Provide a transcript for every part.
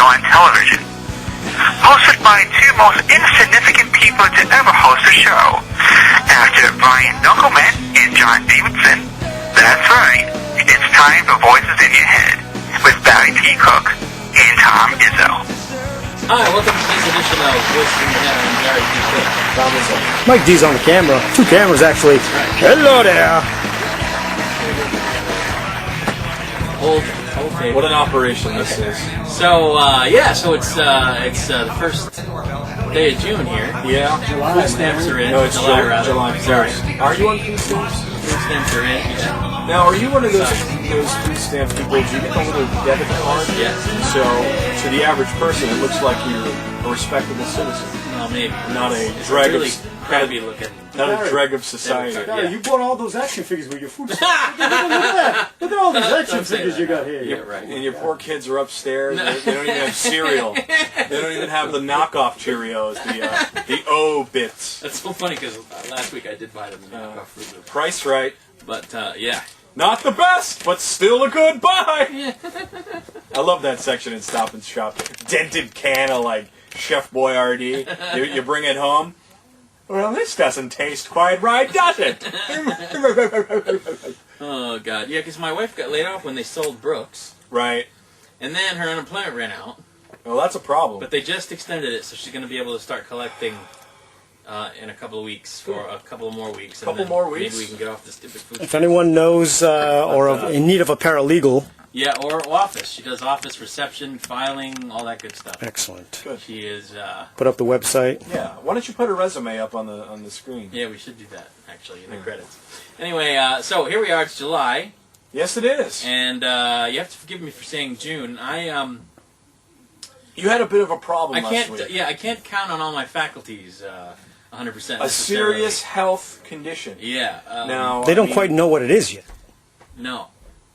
show on television. Hosted by two most insignificant people to ever host a show, after Brian Dunkelman and John Davidson. That's right, it's time for Voices in Your Head with Barry T. Cook and Tom Izzo. Hi, welcome to this edition of Voices in Your Head. I'm Barry T. Cook. Tom Izzo. Mike D's on the camera. Two cameras, actually. Right. Hello there. Okay. What an operation this is. So, so it's the first day of June here. Yeah. Food stamps are in. No, it's July, rather. July. Sorry. Are you on food stamps? Food stamps are in, yeah. Now, are you one of those food stamp people? Do you get the little debit card? Yes. So, to the average person, it looks like you're a respectable citizen. Well, maybe. Not a It's drag really of... crappy looking. Not a drag of society. Yeah. You bought all those action figures with your food. Look at that. Look at all these action figures you got here. Yeah, right. And your poor kids are upstairs. They don't even have cereal. They don't even have the knockoff Cheerios, the O bits. That's so funny because last week I did buy them. Fruit. Price right. But, yeah. Not the best, but still a good buy. I love that section in Stop and Shop. Dented can of like Chef Boyardee. You bring it home. Well, this doesn't taste quite right, does it? Oh, God. Yeah, because my wife got laid off when they sold Brooks. Right. And then her unemployment ran out. Well, that's a problem. But they just extended it, so she's going to be able to start collecting in a couple of weeks, for a couple of more weeks. Couple more weeks? Maybe we can get off this stupid food. If anyone knows or in need of a paralegal. Yeah, or office. She does office reception, filing, all that good stuff. Excellent. Good. She is... Put up the website. Yeah. Why don't you put a resume up on the screen? Yeah, we should do that, actually, in the credits. Anyway, so here we are. It's July. Yes, it is. And you have to forgive me for saying June. You had a bit of a problem last week. Yeah, I can't count on all my faculties 100%. A serious health condition. Yeah. Now They don't quite know what it is yet. No.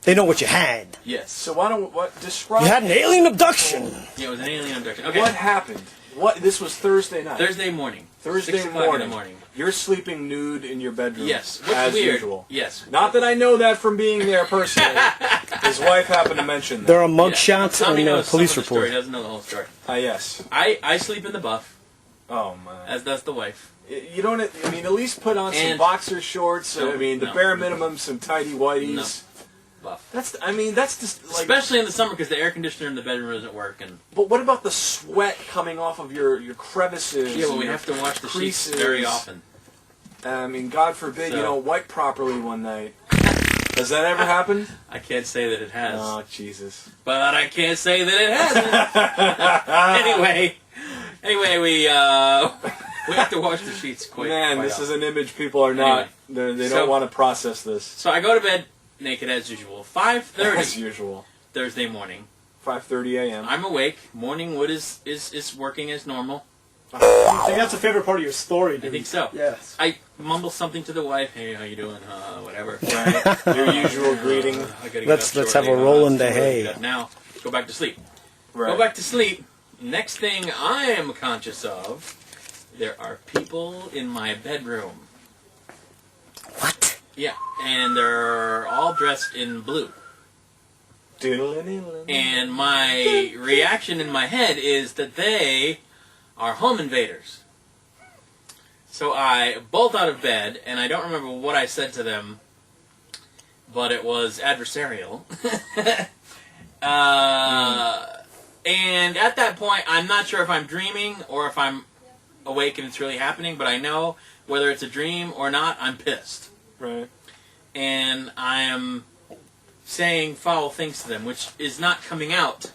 They know what you had. Yes. So why don't describe? You had an alien abduction. Yeah, it was an alien abduction. Okay. What happened? This was Thursday night. Thursday morning. Thursday 6 o'clock morning. in the morning. You're sleeping nude in your bedroom. Yes. What's as weird? usual. Yes. Not that I know that from being there personally. His wife happened to mention that. There are mugshots Tommy and a knows police some of the report. story, doesn't know the whole story. Yes. I sleep in the buff, Oh man. as does the wife. You don't. I mean, at least put on some And- boxer shorts. No, I mean, the no. bare minimum, some tidy whities. Buff. That's just like. Especially in the summer because the air conditioner in the bedroom doesn't work. And But what about the sweat coming off of your crevices? yeah, well, and we your have to wash the sheets creases? very often. I mean, God forbid you So- don't wipe properly one night. Does that ever happen? I can't say that it has, Oh, Jesus. but I can't say that it hasn't. anyway, we have to wash the sheets quite. Man, quite this often. is an image people are not. They So- don't want to process this. So I go to bed naked as usual. 5:30 As usual. Thursday morning. 5:30 a.m. I'm awake. Morning wood is working as normal. I think that's a favorite part of your story, dude. I think so. Yes. I mumble something to the wife. Hey, how you doing? Whatever. Right? Your usual greeting. I gotta get Let's up have a shortly. roll in It's the really hay. good. Now, go back to sleep. Right. Go back to sleep. Next thing I am conscious of, there are people in my bedroom. What? Yeah, and they're all dressed in blue. And my reaction in my head is that they are home invaders. So I bolt out of bed, and I don't remember what I said to them, but it was adversarial. And at that point, I'm not sure if I'm dreaming or if I'm awake and it's really happening, but I know whether it's a dream or not, I'm pissed. Right. And I am saying foul things to them, which is not coming out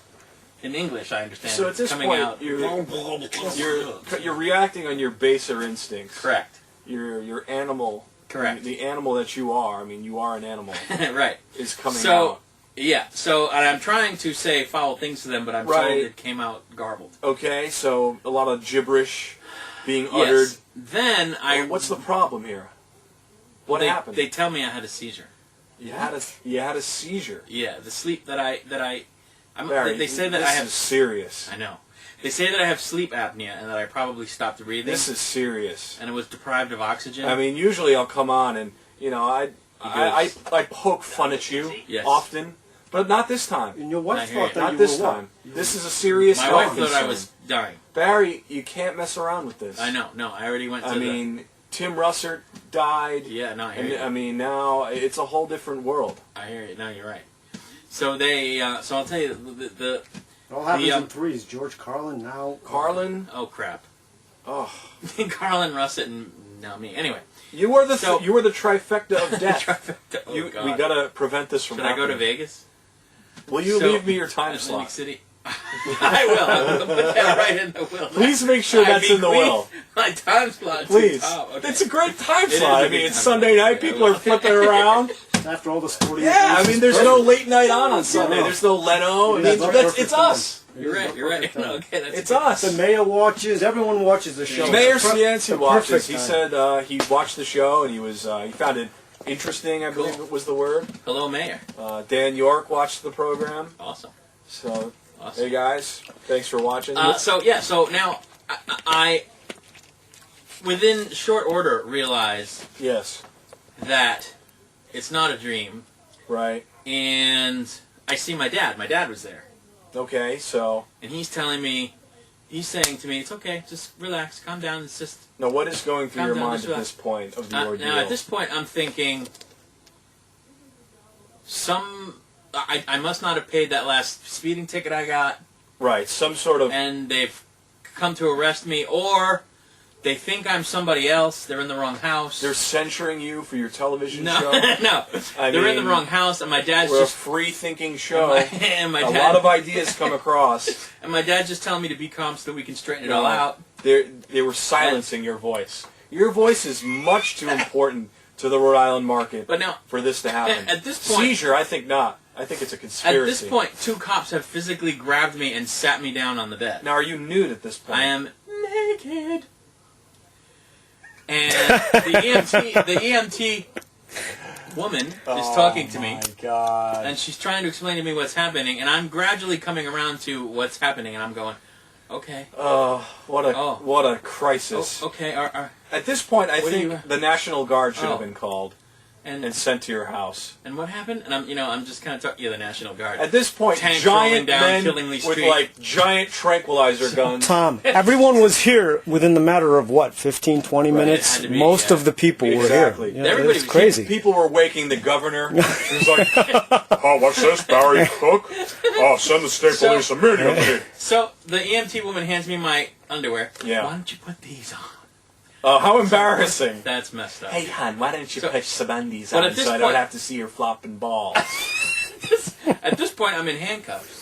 in English, I understand. So at this coming point, out. you're reacting on your baser instincts. Correct. Your animal. Correct. The animal that you are. I mean, you are an animal. Right. Is coming So, out. yeah. So and I'm trying to say foul things to them, but I'm told Right. it came out garbled. Okay, so a lot of gibberish being uttered. Yes. Then I. What's the problem here? What happened? They tell me I had a seizure. You had a seizure. Yeah, the sleep that I Barry, they say that this I have is serious. I know. They say that I have sleep apnea and that I probably stopped breathing. This is serious. And it was deprived of oxygen. I mean, usually I'll come on and I poke fun at you Yes. often, But not this time. And your wife I hear thought you. that Not you this were what? time. This is a serious My health wife thought I concern. was dying. Barry, you can't mess around with this. I know. No, I already went to I mean, Tim Russert died. Yeah, no, I hear And you. I mean, now it's a whole different world. I hear you. No, you're right. So they. So I'll tell you the It all happens The, in threes. George Carlin now. Carlin, oh crap. oh, Carlin, Russett, and now me. Anyway. you were the So- you were the trifecta of death. Oh, We God. gotta prevent this from Should I go to happening. Vegas? Will you So- leave me your time Atlantic slot? City. I will. I'm gonna put that right in the will. Please make sure that's in the will. My time slot. Please. Okay. It's a great time It is slot. a I good mean, it's time Sunday slot. night. Yeah, People well. are flipping around. After all the sporting Yeah, I events, mean, it's there's no perfect. late night on Sunday. No. There's no Leno. I Yeah, mean, it's that's, perfect it's time. us. It You're is right. the You're right. perfect time. Okay, that's It's good. us. The mayor watches. Everyone watches the show. Mayor It's the Cianci the watches. perfect He time. said he watched the show and he was he found it interesting. I believe Cool. it was the word. Hello, Mayor. Dan York watched the program. Awesome. So, Awesome. hey guys, thanks for watching. So now I within short order realized Yes, that it's not a dream, right. and I see my dad. My dad was there, Okay, so and he's telling me, he's saying to me, "It's okay, just relax, calm down. It's just." now what is going through Calm your down, mind just at this point of the ordeal? Now at this point, I'm thinking, I must not have paid that last speeding ticket I got, Right, some sort of and they've come to arrest me, or they think I'm somebody else. They're in the wrong house. they're censoring you for your television no, show. no, I they're in the mean, wrong house, and my dad's We're just a free-thinking show. and my A dad, lot of ideas come across. and my dad's just telling me to be calm so that we can straighten it all out. They were silencing your voice. Your voice is much too important to the Rhode Island market But now, for this to happen. at this point, Seizure, I think not. I think it's a at conspiracy. this point, two cops have physically grabbed me and sat me down on the bed. Now, are you nude at this point? I am naked. And the EMT woman is talking to me, Oh my God. and she's trying to explain to me what's happening, and I'm gradually coming around to what's happening, and I'm going, okay. What a crisis. Oh, okay. At this point, I What do think you- the National Guard should Oh. have been called and sent to your house. And what happened? And I'm just kind of talking. Yeah, the National Guard. At this point, Tanks giant rolling down men Killingly with Street. like giant tranquilizer guns. Tom, everyone was here within the matter of what, 15, 20 Right, minutes? it had to be, Most yeah. of the people Exactly. were here. Everybody it's was crazy. People were waking the governor. He was like, "Oh, what's this, Barry Cook? Oh, send the state So- police immediately." So the EMT woman hands me my underwear. Yeah. Why don't you put these on? Oh, how embarrassing! That's messed up. Hey, hon, why don't you So- put some undies but on at this so I don't point- have to see your flopping balls? At this point, I'm in handcuffs.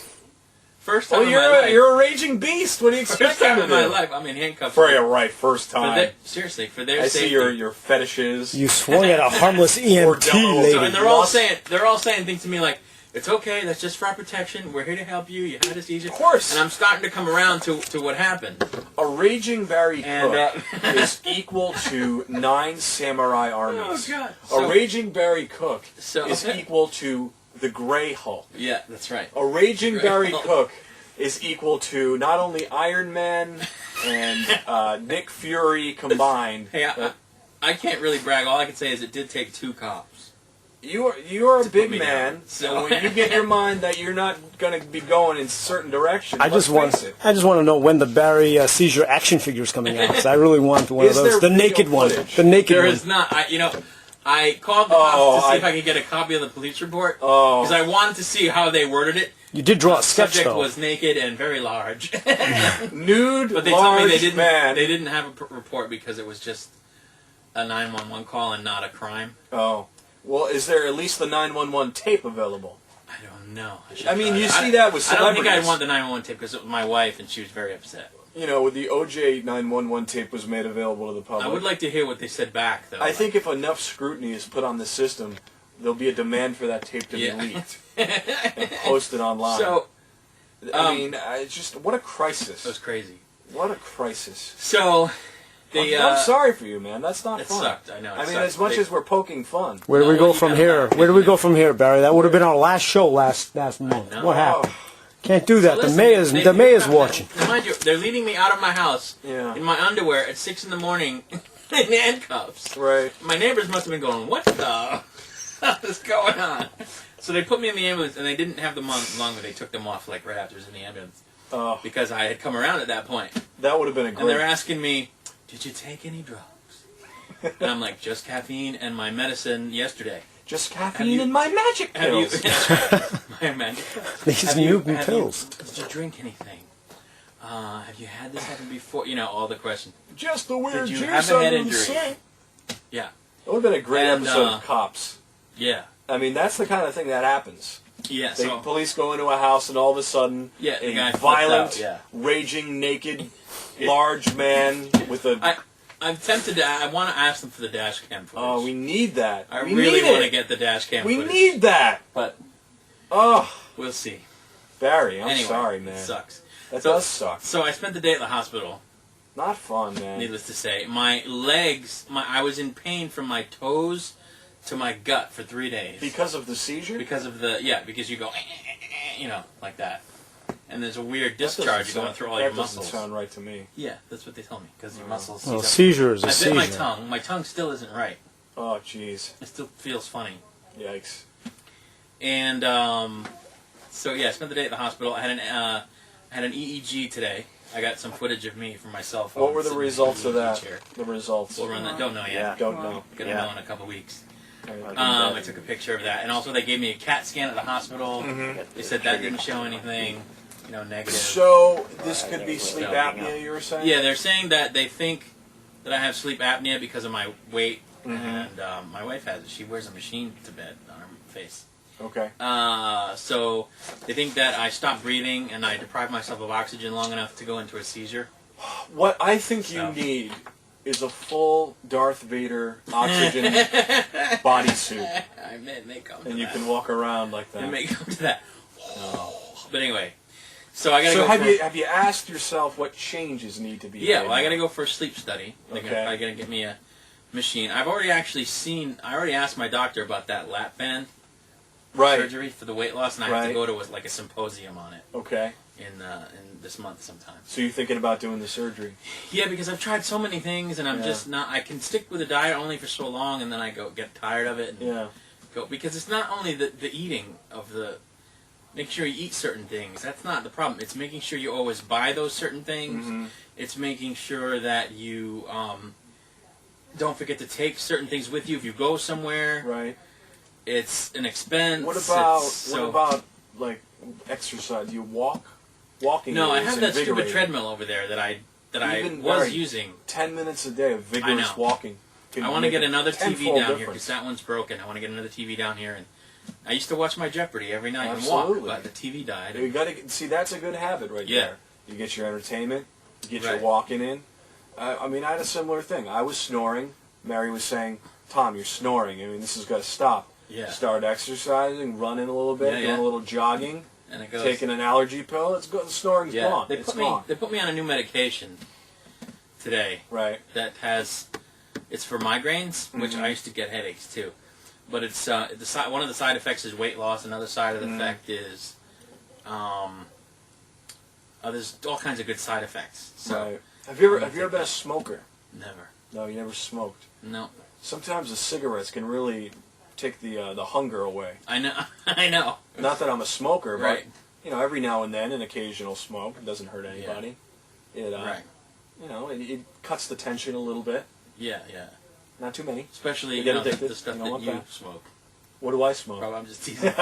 First time Well, in my life. you're a raging beast. What do you First expect time him in to my do? life, I'm in handcuffs. For a right first For time. seriously, for their I safety. see your fetishes. You swung at a harmless EMT double- lady. So, and they're all saying things to me like, "It's okay. That's just for our protection. We're here to help you. You had a seizure." Of course. And I'm starting to come around to what happened. A raging Barry And, Cook is equal to 9 samurai armies. Oh, God. A So- raging Barry Cook So- is equal to the Grey Hulk. Yeah, that's right. A raging Grey Barry Hulk. Cook is equal to not only Iron Man and Nick Fury combined. Hey, I can't really brag. All I can say is it did take 2 cops. You are a big me man, down. so when you get your mind that you're not going to be going in certain directions, I just want face it. to know when the Barry seizure action figure is coming out. 'Cause I really want one Is of there those. The video naked one. footage? The naked There one. is not. I called the cops to see if I could get a copy of the police report Oh. because I wanted to see how they worded it. You did draw a The sketch subject though. was naked and very large, Nude, but they told me large they didn't. man. They didn't have a report because it was just a 911 call and not a crime. Oh. Well, is there at least the 911 tape available? I don't know. should I mean, try you it. see that with I don't think celebrities. I'd want the 911 tape because it was my wife and she was very upset. You know, with the OJ 911 tape was made available to the public. I would like to hear what they said back, though. I think if enough scrutiny is put on the system, there'll be a demand for that tape to Yeah. be leaked and posted online. so. I mean, just what a crisis! It was crazy. What a crisis! So, I'm sorry for you, man. That's not it fun. sucked. I know. I mean, as much as we're poking fun. Where do we No, go you from gotta here? laugh. Where do we go from here, Barry? That would have been our last show last month. know. What happened? Oh, Can't do that. Listen, the mayor's watching. Mind you, they're leading me out of my house yeah. in my underwear at 6 in the morning in handcuffs. Right. My neighbors must have been going, "What the hell is going on?" So they put me in the ambulance, and they didn't have them on long, but they took them off like right after I was in the ambulance. Because I had come around at that point. That would have been a great... And they're asking me, did you take any drugs? And I'm like, just caffeine and my medicine yesterday. Just caffeine and my magic pills. My magic pills. These mutant pills. Did you drink anything? Have you had this happen before? You know, all the questions. Just the weird Did you juice have a head under the injury? sink. Yeah. It would have been a great episode of Cops. Yeah. I mean, that's the kind of thing that happens. Yeah, Police go into a house and all of a sudden the guy a violent, flips out, raging, naked, large man with a... I'm tempted to... I want to ask them for the dash cam footage. Oh, we need that. I really want to get the dash cam footage. We need that! But... Oh. We'll see. Barry, I'm anyway, sorry, man. It sucks. That does suck. So I spent the day at the hospital. Not fun, man. Needless to say. My legs... I was in pain from my toes to my gut for 3 days. Because of the seizure? Because of the... Yeah, because you go... You know, like that. And there's a weird discharge going through all your muscles. That doesn't sound right to me. Yeah, that's what they told me. Because your muscles... Well, seizure is a seizure. I bit my tongue. My tongue still isn't right. Oh, jeez. It still feels funny. Yikes. And, so yeah, I spent the day at the hospital. I had an EEG today. I got some footage of me from my cell phone. What were the results of that? The results. We'll run that. Don't know yet. Yeah, don't know. Gonna know in a couple weeks. I took a picture of that, and also they gave me a CAT scan at the hospital. They said that didn't show anything, negative. So this could be sleep apnea, you were saying? Yeah, they're saying that they think that I have sleep apnea because of my weight, and my wife has it. She wears a machine to bed on her face. Okay. So they think that I stopped breathing and I deprived myself of oxygen long enough to go into a seizure. What I think you need is a full Darth Vader oxygen bodysuit. I may come to and you that. can walk around like that. It may come to that. But anyway, so I gotta go. So have you asked yourself what changes need to be? Yeah, well, I gotta go for a sleep study. They're Okay. probably gonna get me a machine. I've already actually I already asked my doctor about that lap band surgery for the weight loss, and I have to go to a symposium on it. Okay. In this month sometime. So you're thinking about doing the surgery? Yeah, because I've tried so many things, and I'm just not. I can stick with a diet only for so long, and then I get tired of it. And go because it's not only the eating of the. Make sure you eat certain things. That's not the problem. It's making sure you always buy those certain things. It's making sure that you don't forget to take certain things with you if you go somewhere. Right. It's an expense. What about like exercise? Do you walk? Walking. No, I have that stupid treadmill over there that I was using. 10 minutes a day of vigorous walking. I want to get another TV down here because that one's broken. I want to get another TV down here, and I used to watch my Jeopardy every night and walk, but the TV died. You got to see. That's a good habit right there. You get your entertainment, you get your walking in. I mean, I had a similar thing. I was snoring. Mary was saying, "Tom, you're snoring. I mean, this has got to stop." Yeah. Start exercising, running a little bit, doing a little jogging, and it goes, taking an allergy pill. It's good. The snoring's gone. They put me on a new medication today. Right. That it's for migraines, which I used to get headaches too. But it's one of the side effects is weight loss. Another side of the effect is there's all kinds of good side effects. So Have you ever been a smoker? Never. No, you never smoked. No. Sometimes the cigarettes can really take the hunger away. I know. I know. Not that I'm a smoker, right. but every now and then an occasional smoke. It doesn't hurt anybody. It right. It cuts the tension a little bit. Yeah, yeah. Not too many. Especially the stuff that you smoke. What do I smoke? I'm just teasing.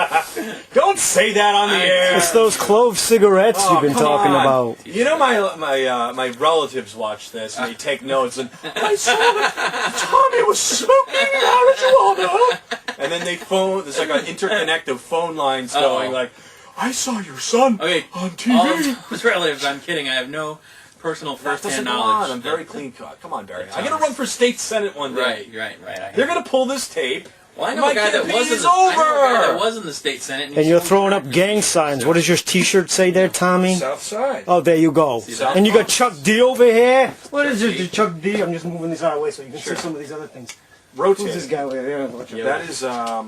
Don't say that on the air. It's those clove cigarettes you've been talking about. You know, my relatives watch this and they take notes. And I saw that Tommy was smoking. How did you all know? And then they phone. There's like an interconnect of phone lines going like, "I saw your son on TV." All of those relatives. I'm kidding. I have no personal first-hand knowledge. I'm very clean cut. Come on, Barry. I'm gonna run for state senate one day. Right. They're gonna pull this tape. Well, I know a guy that was in the state senate. And you're throwing up gang signs. What does your T-shirt say there, Tommy? South Side. Oh, there you go. And you got Chuck D over here. What is it, Chuck D? I'm just moving this out of the way so you can see some of these other things. Rotate. Who's this guy over here? That is a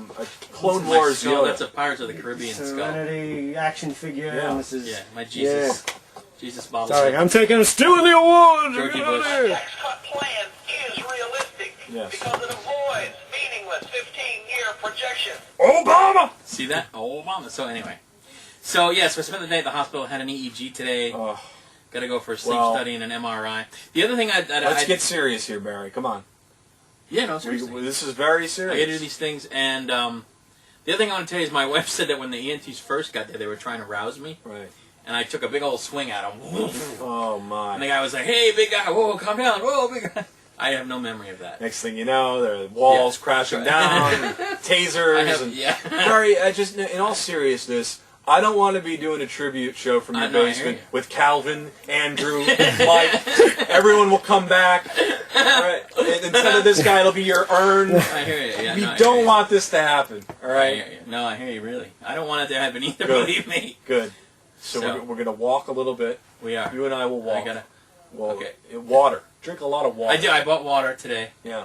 Clone Wars Yoda. That's a Pirates of the Caribbean Serenity action figure. And this is my Jesus. Jesus bottle. Sorry, I'm taking stealing the award. Georgie Bush. The next cut plan is realistic because it avoids meaningless 15-year Objection. Obama! See that? Oh, Obama. So anyway. So, yes, I spent the day at the hospital, had an EEG today. Oh, Got to go for a sleep Well, study and an MRI. The other thing let's get serious here, Barry. Come on. Yeah, no, seriously. This is very I serious. got to do these things, and the other thing I want to tell you is my wife said that when the ENTs first got there, they were trying to rouse me, Right. and I took a big old swing at them. Oh, my. And the guy was like, "Hey, big guy, whoa, calm down, whoa, big guy." I have no memory of that. Next thing you know, there are walls crashing down, tasers. And yeah. Barry, in all seriousness, I don't want to be doing a tribute show from your No, I hear basement you. with Calvin, Andrew, Mike. Everyone will come back. All right. And instead of this guy, it'll be your urn. I hear you. Yeah, We no, I hear don't you. want this to happen. All I right. hear you. No, I hear you, really. I don't want it to happen either, Good. believe me. Good. So So- we're going to walk a little bit. We are. You and I will walk. I gotta. Well, Okay. Water. Drink a lot of water. I do. I bought water today. Yeah.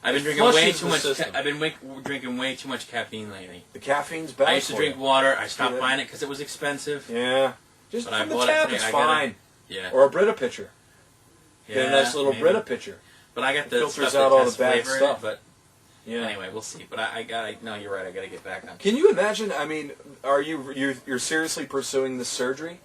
I've been It drinking way flushes too the much. system. I've been drinking way too much caffeine lately. The caffeine's bad I used to for drink you. water. I stopped Yeah. buying it because it was expensive. Yeah. Just But I from the bought it tap, today. it's I gotta- fine. Yeah. Or a Brita pitcher. Yeah. Get a nice little maybe. Brita pitcher. But I got the filters stuff out that all has the bad flavor stuff. in it. But Yeah. anyway, we'll see. But I gotta. No, you're right. I gotta get back on. Can you imagine? I mean, are you're seriously pursuing this surgery?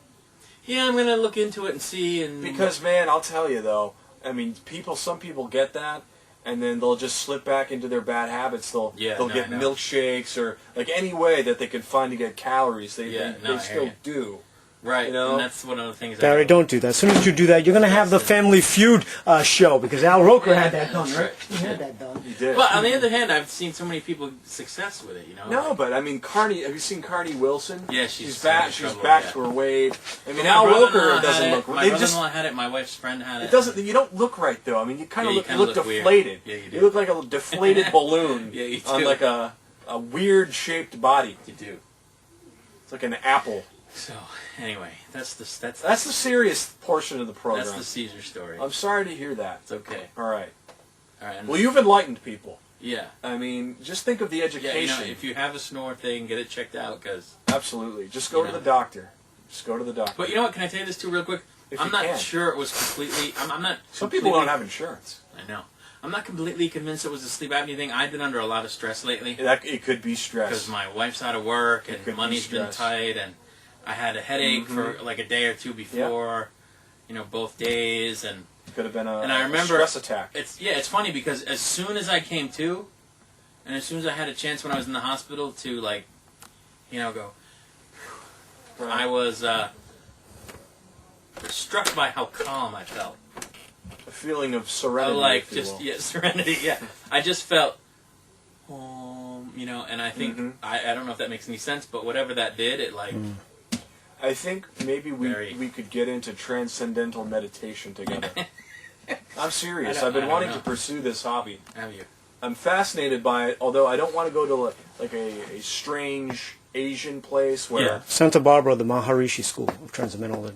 Yeah, I'm gonna look into it and see. And Because man, I'll tell you though. I mean, some people get that, and then they'll just slip back into their bad habits. They'll no, get I know. milkshakes or like any way that they can find to get calories. They Yeah, no, I hear still you. do. right, you know? and that's one of the things. Barry, don't do that. As soon as you do that, you're going to have the Family Feud show, because Al Roker had that done, right? He had that done. You did. But on the other hand, I've seen so many people success with it. You know. No, but I mean, Carney. Have you seen Carney Wilson? Yeah, she's back. in She's trouble, back yeah. to her weight. I mean, My Al brother-in-law Roker had doesn't it, look. My They just. brother-in-law had it. My wife's friend had it. It doesn't. You don't look right though. I mean, you kind Yeah, of you look. kinda You look look weird. deflated. Yeah, you do. You look like a deflated balloon Yeah, you on do. like a weird shaped body. You do. It's like an apple. So anyway, that's the That's the serious portion of the program. that's the seizure story. I'm sorry to hear that. It's okay. All right. All right. Well, you've enlightened people. Yeah. I mean, just think of the Yeah, education. you know, if you have a snore thing, get it checked out, because. Absolutely. Just go You to know. the doctor. Just go to the doctor. But you know what? Can I tell you this too, real quick? If I'm you not can. sure it was completely. I'm not. Some people completely- don't have insurance. I know. I'm not completely convinced it was a sleep apnea thing. I've been under a lot of stress lately It could be because stress. my wife's out of work It and could be money's been stress. tight, and I had a headache for like a day or two before. You know, both days, and Could have been a, And I remember- a stress attack. it's funny because as soon as I came to, and as soon as I had a chance when I was in the hospital to go, I was struck by how calm I felt. A feeling of serenity. Like if you just will. serenity. Yeah, I just felt, and I think Mhm. I don't know if that makes any sense, but whatever that did, it I think maybe Very. we could get into transcendental meditation together. I'm serious. I've I been don't wanting know. to pursue this hobby. have you. I'm fascinated by it, although I don't want to go to like a strange Asian place where. Yeah. Santa Barbara, the Maharishi School of Transcendental.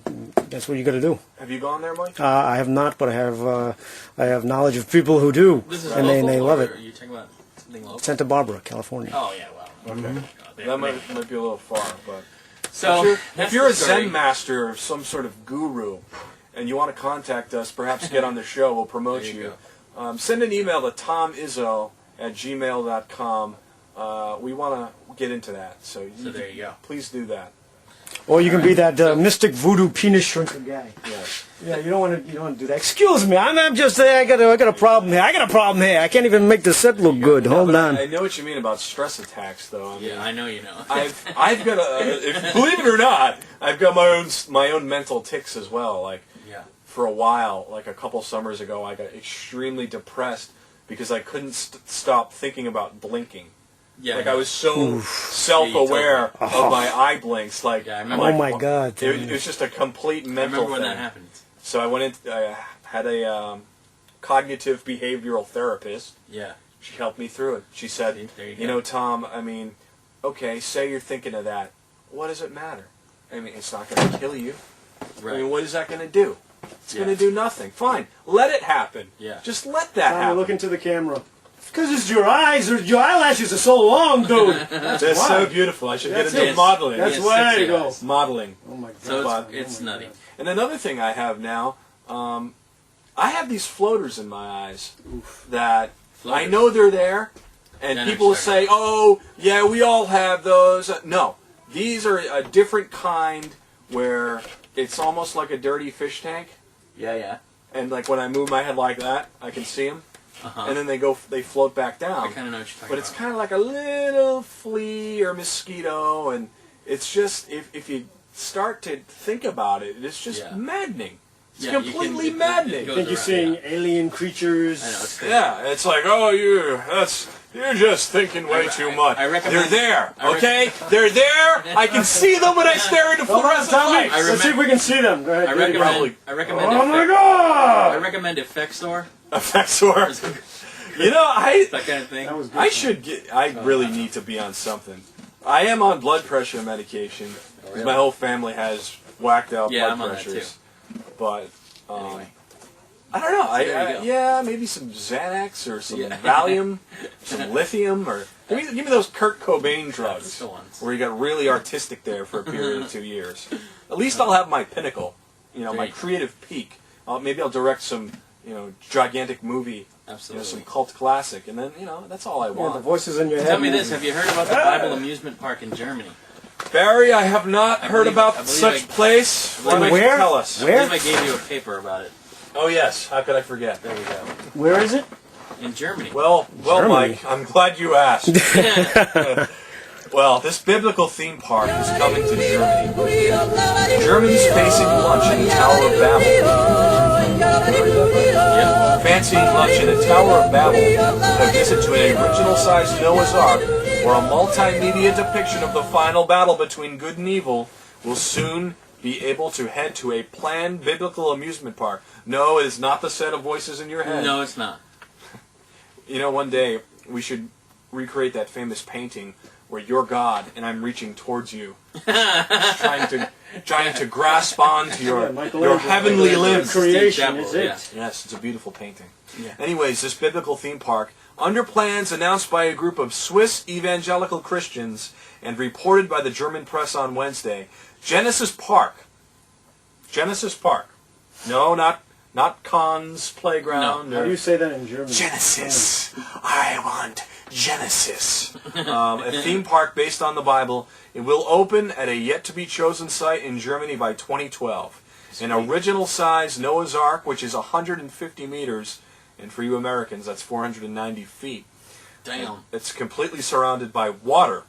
That's what you got to do. Have you gone there, Mike? I have not, but I have knowledge of people who do, This is and local, they love or it. Are you talking about something local? Santa Barbara, California. Oh yeah, well. Okay. They- That might be a little far, but So if that's you're the a story. Zen master or some sort of guru, and you want to contact us, perhaps get on the show. We'll promote There you you. Send an email to tomizzo@gmail.com. We want to get into that, so there you go. Please do that. Or you can be that mystic voodoo penis shrinker guy. Yes. Yeah, you don't want to do that. Excuse me, I'm just I got a problem here. I got a problem here. I can't even make the set look good. Hold But on. I know what you mean about stress attacks, though. I mean, Yeah, I know you know. I've got believe it or not, I've got my own mental tics as well. Like yeah. for a while, like a couple summers ago, I got extremely depressed because I couldn't stop thinking about blinking. Yeah. Like I was so self-aware Yeah, of my eye blinks. Like, Yeah, I remember. Oh my God. it was just a complete I mental remember when thing. that happened. So I went in. I had a cognitive behavioral therapist. Yeah. She helped me through it. She said, See, there you "You go. know, Tom. I mean, okay, say you're thinking of that. What does it matter? I mean, it's not going to kill you. Right. I mean, what is that going to do? It's Yeah. going to do nothing. Fine, let it happen. Yeah. Just let that Tommy, happen. look into the camera. Because it's your eyes. Your eyelashes are so long, dude. That's why. so beautiful. I should That's get into it. modeling. That's Yes, where sexy you go. eyes. Modeling. Oh my God. So But- it's nutty. And another thing I have now, I have these floaters in my eyes that I Floaters. know they're there, And I know people what will you're say, "Oh, yeah, we all have those." No, these are a different kind where it's almost like a dirty fish tank. Yeah, yeah. And like when I move my head like that, I can see them. Uh-huh. And then they float back down. I kind of know what you're talking But it's about. kind of like a little flea or mosquito, and it's just if you start to think about it, it's just Yeah. maddening. It's Yeah, you can- completely it maddening. I goes think you're around, seeing yeah. alien creatures. I know, it's crazy. Yeah, it's like, oh, you're just thinking way too much. I recommend- They're there, I rec- okay? They're there. I can see them when I stare into Hold on, fluorescent Tommy. lights. Let's see if we can see them. Go ahead. I do it. recommend. I recommend. Oh my I god! recommend Effexor. Effexor. You know, That kind of thing. That was good. I should get. I really need to be on something. I am on blood pressure medication. really? My whole family has whacked out Yeah, blood I'm on that pressures. But Anyway. I don't know. So there you go. Yeah, maybe some Xanax or some Yeah. Valium, some lithium, or give me those Kurt Cobain That's drugs the ones. where you got really artistic there for a period of 2 years. At least I'll have my pinnacle, my Great. creative peak. Maybe I'll direct some, gigantic movie. Absolutely. Some cult classic, and then that's all I Yeah, the want. voices in your head. Tell me this: have you heard about the Bible amusement park in Germany? Barry, I have not I heard believe- about I believe such I- place. Why don't you Where? tell us? I Where? believe I gave you a paper about it. Oh yes, how could I forget? There you go. Where is it? In Germany. Well, Germany. Mike, I'm glad you asked. Well, this biblical theme park is coming to Germany. Germans facing lunch in the Tower of Babel. Yep. Fancying lunch in the Tower of Babel, a visit to an original-sized Noah's Ark, or a multimedia depiction of the final battle between good and evil, will soon be able to head to a planned biblical amusement park. No, it is not the set of voices in your head. No, it's not. One day we should recreate that famous painting where you're God and I'm reaching towards you, trying to grasp onto Yeah, your Michelangelo. heavenly limbs. Creation Chapel, is it? yeah. Yes, it's a beautiful painting. Yeah. Anyways, this biblical theme park, under plans announced by a group of Swiss evangelical Christians and reported by the German press on Wednesday, Genesis Park. No, not Khan's playground. How do you say that in German? Genesis. I want Genesis. A theme park based on the Bible. It will open at a yet-to-be-chosen site in Germany by 2012. An original-size Noah's Ark, which is 150 meters, and for you Americans, that's 490 feet. Damn. It's completely surrounded by water,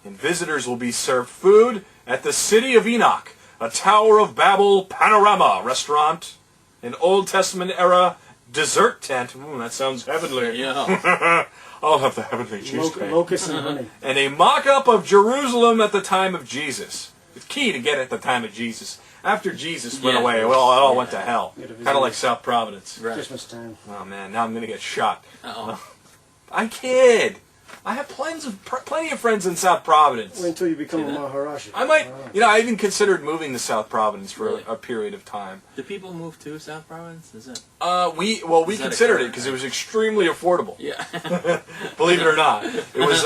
and visitors will be served food at the City of Enoch, a Tower of Babel panorama restaurant, an Old Testament-era dessert tent. That sounds heavenly. Yeah. I'll have the heavenly cheesecake. Locust and honey. And a mock-up of Jerusalem at the time of Jesus. The key to get at the time of Jesus. After Jesus went Yeah. away, well, it all went to hell. Yeah, to visit Kind of like South Providence. Right. Christmas time. Oh, man, now I'm going to get shot. Uh-oh. I kid. I have plenty of friends in South Providence. Wait until you become a See that? Maharaja. I might, I even considered moving to South Providence for Really? a period of time. Do people move to South Province? Is it? We Is that considered a it because it was extremely affordable. Yeah. Believe it or not, it was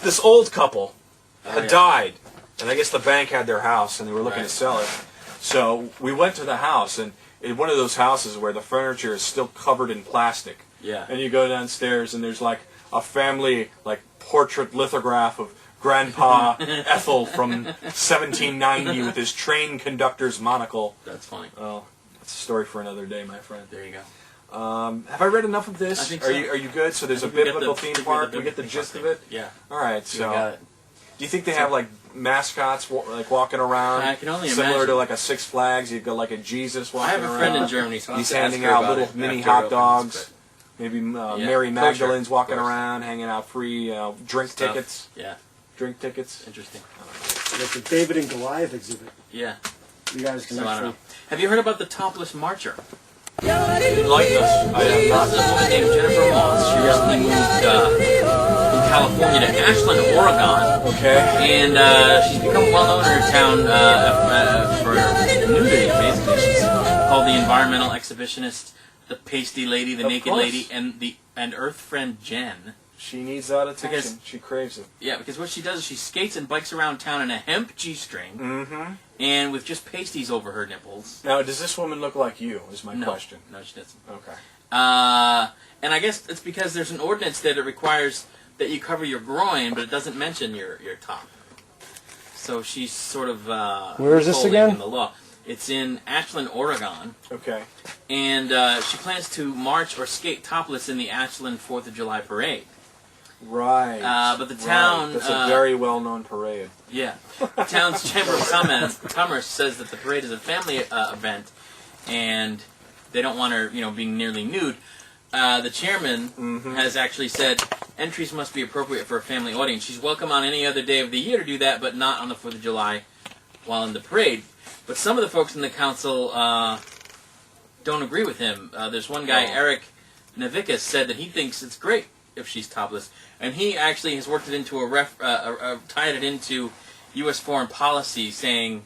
this old couple had yeah. died, and I guess the bank had their house and they were looking Right. to sell it. So we went to the house, and in one of those houses where the furniture is still covered in plastic. Yeah. And you go downstairs and there's like a family portrait lithograph of Grandpa Ethel from 1790 with his train conductor's monocle. That's funny. Well, that's a story for another day, my friend. There you go. Have I read enough of this? I think are so. you good? So there's a I think we get biblical the- theme I think park. the We get the biblical gist theme of it. Yeah. All right. You got So, it. do you think they have mascots walking around? I can only similar imagine. to like a Six Flags. You've got like a Jesus I walking have a around. friend in Germany, so I'll He's have to ask handing her out about little it mini after it hot opens, dogs. Maybe Yeah, Mary kosher, Magdalene's of walking course. around, handing out free drink Stuff. tickets. Yeah. Drink tickets. Interesting. Like the David and Goliath exhibit. Yeah. You guys can So I don't actually. know. Have you heard about the topless marcher? Enlighten us. I have not. This is a woman named Jennifer Moss. She recently moved from California to Ashland, Oregon. Okay. And she's become well known in her town for nudity, basically. She's called the environmental exhibitionist, the pasty lady, the Of naked course. lady, and Earth friend Jen. She needs that attention. Because- She craves it. Yeah, because what she does is she skates and bikes around town in a hemp G-string Mm-hmm. and with just pasties over her nipples. Now, does this woman look like you? Is my No. question. No, she doesn't. Okay. And I guess it's because there's an ordinance that it requires that you cover your groin, but it doesn't mention your top. So she's sort of where is this loopholing again? in the law. It's in Ashland, Oregon. Okay. And she plans to march or skate topless in the Ashland 4th of July parade. Right. But the town... That's a very well-known parade. Yeah. The town's Chamber of Commerce says that the parade is a family event, and they don't want her, being nearly nude. The chairman has actually said entries must be appropriate for a family audience. She's welcome on any other day of the year to do that, but not on the 4th of July while in the parade. But some of the folks in the council don't agree with him. There's one guy, Eric Navikas, said that he thinks it's great if she's topless, and he actually has worked it into tied it into U.S. foreign policy, saying,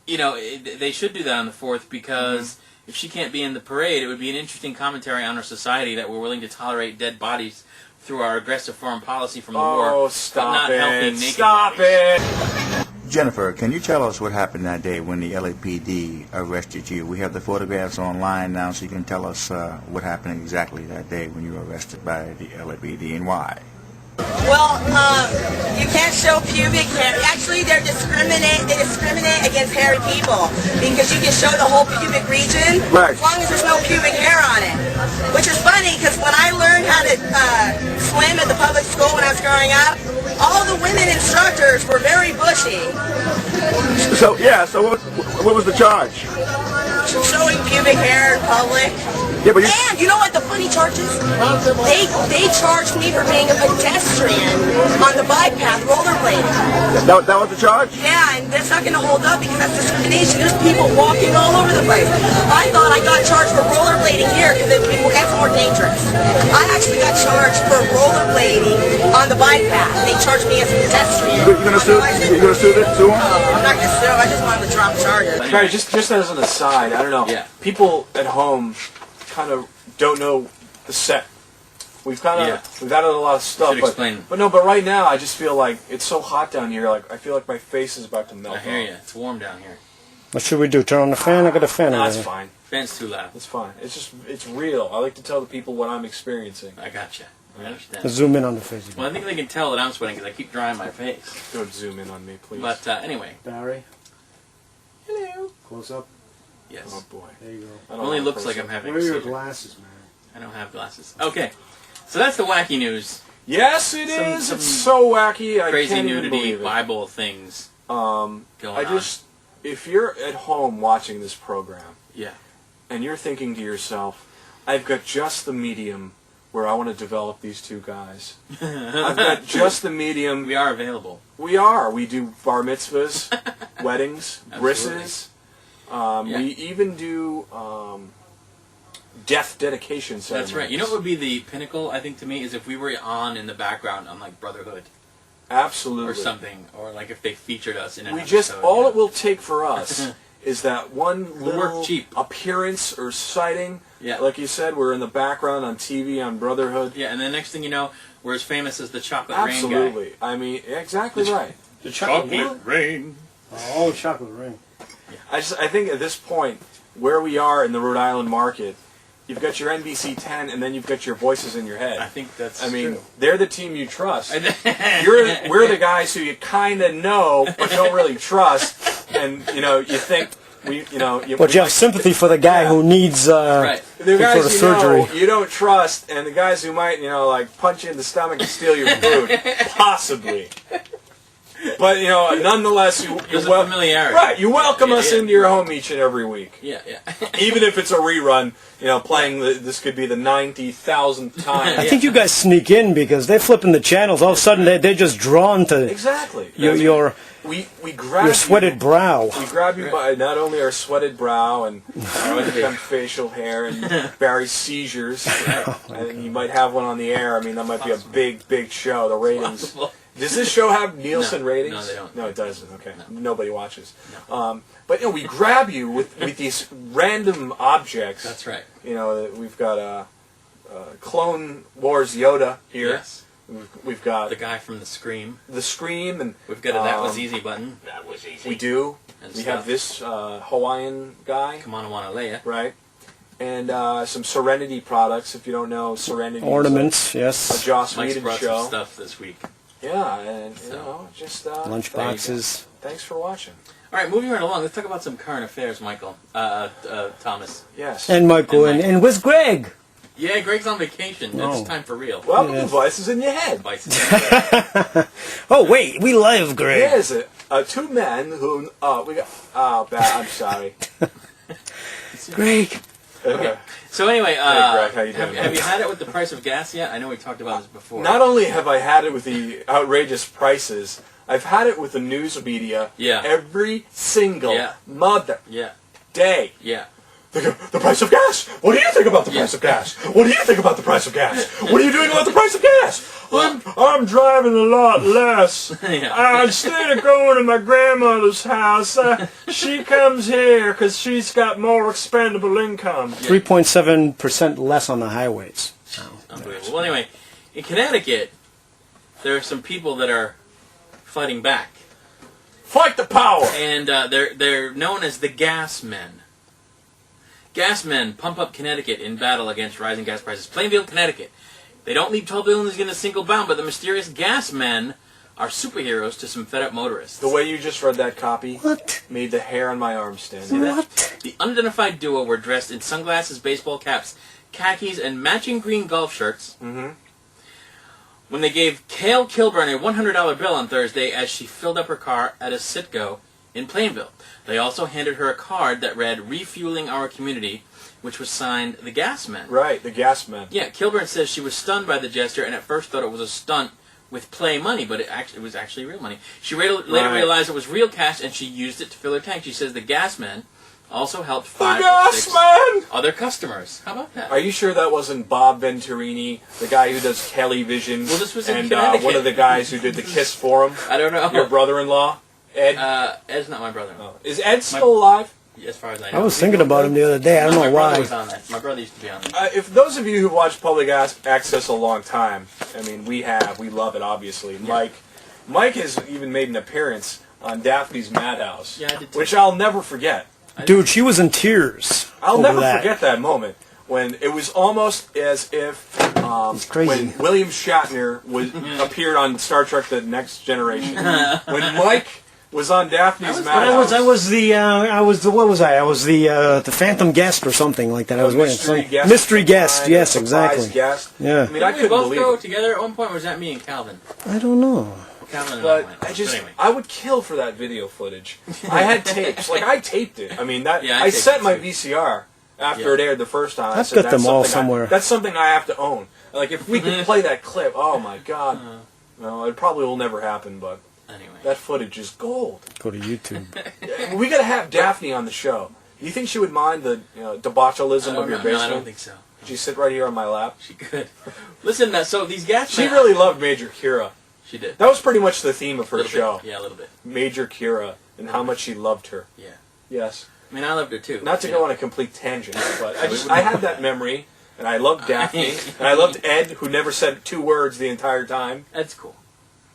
they should do that on the 4th because if she can't be in the parade, it would be an interesting commentary on our society that we're willing to tolerate dead bodies through our aggressive foreign policy from the war, but not helping naked bodies. Jennifer, can you tell us what happened that day when the LAPD arrested you? We have the photographs online now, so you can tell us what happened exactly that day when you were arrested by the LAPD and why. Well, you can't show pubic hair. Actually, they discriminate against hairy people because you can show the whole pubic region as long as there's no pubic hair on it. Which is funny because when I learned how to swim at the public school when I was growing up, all the women instructors were very bushy. So what was the charge? Showing pubic hair in public. Yeah, but and you know what the funny charge is? They charged me for being a pedestrian on the bike path rollerblading. that was the charge? Yeah, and that's not going to hold up because that's discrimination. There's people walking all over the place. I thought I got charged for rollerblading here because it's more dangerous. I actually got charged for rollerblading on the bike path. They charged me as a pedestrian. You're gonna sue them? No, I'm not going to sue. I just wanted to drop charges. Sorry, just as an aside, I don't know. Yeah. People at home kind of don't know the set. We've added a lot of stuff, Should explain. but right now I just feel like it's so hot down here. Like I feel like my face is about to melt. I hear you. It's warm down here. What should we do? Turn on the fan? I got a fan. That's fine. Fan's too loud. It's fine. It's real. I like to tell the people what I'm experiencing. I gotcha. I understand. Let's zoom in on the face again. Well, I think they can tell that I'm sweating because I keep drying my face. Don't zoom in on me, please. But anyway. Barry, Hello. close up. Yes. Oh boy. There you go. I don't Only know looks person. like I'm having Where a are your seizure. glasses, man? I don't have glasses. Okay. So that's the wacky news. Yes, it is. Some It's so wacky. I Crazy can't even nudity, believe it. Bible things I going just, if you're at home watching this program, Yeah. and you're thinking to yourself, I've got just the medium where I want to develop these two guys. I've got just the medium. We are available. We are. We do bar mitzvahs, weddings, Absolutely. brisses. Yeah. We even do death dedication ceremonies. That's right. You know what would be the pinnacle, I think, to me, is if we were on in the background on, like, Brotherhood Absolutely. or something. Or, like, if they featured us in an We episode. just, all you know? it will take for us is that one We'll work little cheap. appearance or sighting. Yeah. Like you said, we're in the background on TV on Brotherhood. Yeah, and the next thing you know, we're as famous as the Chocolate Rain guy. Absolutely. I mean, exactly right. The chocolate Rain. Oh, chocolate rain. I think at this point, where we are in the Rhode Island market, you've got your NBC 10 and then you've got your voices in your head. I think that's true. They're the team you trust. We're We're the guys who you kind of know but don't really trust, and you think But you have sympathy for the guy who needs right. the some guys sort of surgery. you don't trust, and the guys who might like punch you in the stomach and steal your food, possibly. But nonetheless, There's a familiarity. Right, you welcome us Yeah. into your home each and every week. Yeah, yeah. Even if it's a rerun, playing this could be the 90,000th time. I think you guys sneak in because they're flipping the channels. All of a sudden, they're just drawn to Exactly. your We grab sweated you, brow. We grab you by not only our sweated brow and facial hair and Barry's seizures, and you might have one on the air. I mean, that might be a big show. The ratings. Does this show have Nielsen ratings? No, they don't. No, it doesn't. Okay, No. nobody watches. No. But we grab you with these random objects. That's right. We've got Clone Wars Yoda here. Yes. We've got The guy from the Scream. the Scream, and We've got a That Was Easy button. That was easy. we do. And We stuff. have this Hawaiian guy, Come on, I wanna lay ya. right? and some Serenity products. If you don't know, Serenity Ornaments, a yes. Joss Mike's Whedon brought show. some stuff this week. Yeah, and you know, just Lunch boxes. Thanks for watching. All right, moving right along. Let's talk about some current affairs, Michael. Thomas. Yes. And Michael, And and where's Greg? Yeah, Greg's on vacation. Oh. It's time for real. Welcome Yeah. to Vices in Your Head. Oh, wait, we live, Greg. There's two men who we got. Oh, bad. I'm sorry. Greg. Okay. So anyway, Greg, how you doing, have you had it with the price of gas yet? I know we talked about this before. Not only have I had it with the outrageous prices, I've had it with the news media. Yeah. Every single Yeah. mother Yeah. day. Yeah. The price of gas. What do you think about the price of gas? What do you think about the price of gas? What are you doing about the price of gas? I'm driving a lot less. Yeah. Instead of going to my grandmother's house, she comes here because she's got more expendable income. 3.7% less on the highways. Unbelievable. Well, anyway, in Connecticut, there are some people that are fighting back, Fight the power. and they're known as the Gas Men. Gas Men pump up Connecticut in battle against rising gas prices. Plainville, Connecticut. They don't leave tall buildings in a single bound, but the mysterious Gas Men are superheroes to some fed-up motorists. The way you just read that copy What? made the hair on my arm stand. What? The unidentified duo were dressed in sunglasses, baseball caps, khakis, and matching green golf shirts. Mm-hmm. When they gave Cale Kilburn a $100 bill on Thursday as she filled up her car at a Citgo in Plainville. They also handed her a card that read, "Refueling Our Community," which was signed the Gas Men. Right, the gas men. Yeah, Kilburn says she was stunned by the gesture and at first thought it was a stunt with play money, but it was actually real money. She later realized it was real cash and she used it to fill her tank. She says the Gas Men also helped The 5 or gas 6 man! other customers. How about that? Are you sure that wasn't Bob Venturini, the guy who does Television? Well, this was in and Connecticut. one of the guys who did the Kiss Forum? I don't know. Your brother-in-law, Ed? Ed's not my brother. Oh. Is Ed still alive? As far as I know. I was thinking about him the other day. I don't know My brother was why. on that. My brother used to be on that. If those of you who watched public access a long time, I mean, we love it, obviously. Yeah. Mike has even made an appearance on Daphne's Madhouse, Yeah, I did too. which I'll never forget. Dude, she was in tears. I'll over never that. forget that moment when it was almost as if crazy. when William Shatner appeared on Star Trek: The Next Generation. When Mike was on Daphne's Madhouse. I was the phantom guest or something like that. I was wearing mystery guest. Yes, surprise exactly. Guest. Yeah. I mean, I Didn't we couldn't both believe go it. together at one point, or was that me and Calvin? I don't know. Calvin and But I went. I just, anyway. I would kill for that video footage. I had tapes, I taped it. I mean, Yeah, I I taped set it my too. VCR after Yeah. it aired the first time. I I've said, got "That's them all something somewhere." that's something I have to own. Like, if we could play that clip, oh my god. No, it probably will never happen, but Anyway. that footage is gold. Go to YouTube. We gotta have Daphne on the show. Do you think she would mind the debaucherism of your basement? No, I don't think so. She'd sit right here on my lap. She could. Listen, so these gas She men- really loved Major Kira. She did. That was pretty much the theme of her Little show. bit. Yeah, a little bit. Major Kira and how much she loved her. Yeah. Yes. I mean, I loved her too. Not to You go know. on a complete tangent, but I had that memory, and I loved Daphne, and I loved Ed, who never said 2 words the entire time. That's cool.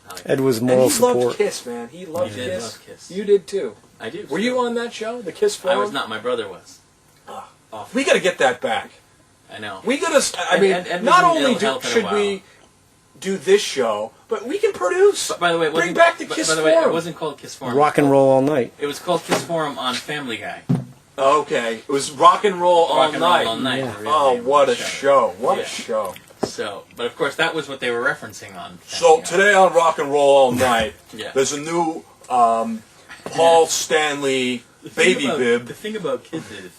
I like Ed was And moral he loved support. Kiss, man. He loved He did Kiss. love Kiss. You did too. I do. Were you on that show, the Kiss Forum? I was not. My brother was. We got to get that back. I know. We got to. I mean, Ed was not in only ill health in a should while. we do this show, but we can produce. But by the way, it bring wasn't- back the but- Kiss By the way, Forum. it wasn't called Kiss Forum. Rock and roll all night. It was called Kiss Forum on Family Guy. Okay, it was rock and roll all Rock and night. Roll all night. Yeah. the real Oh, name of what the a show! What a show! So, but of course, that was what they were referencing on. So Family Guy. today on Rock and Roll All Night, Yeah. there's a new Paul Stanley baby bib. The thing about Kiss is.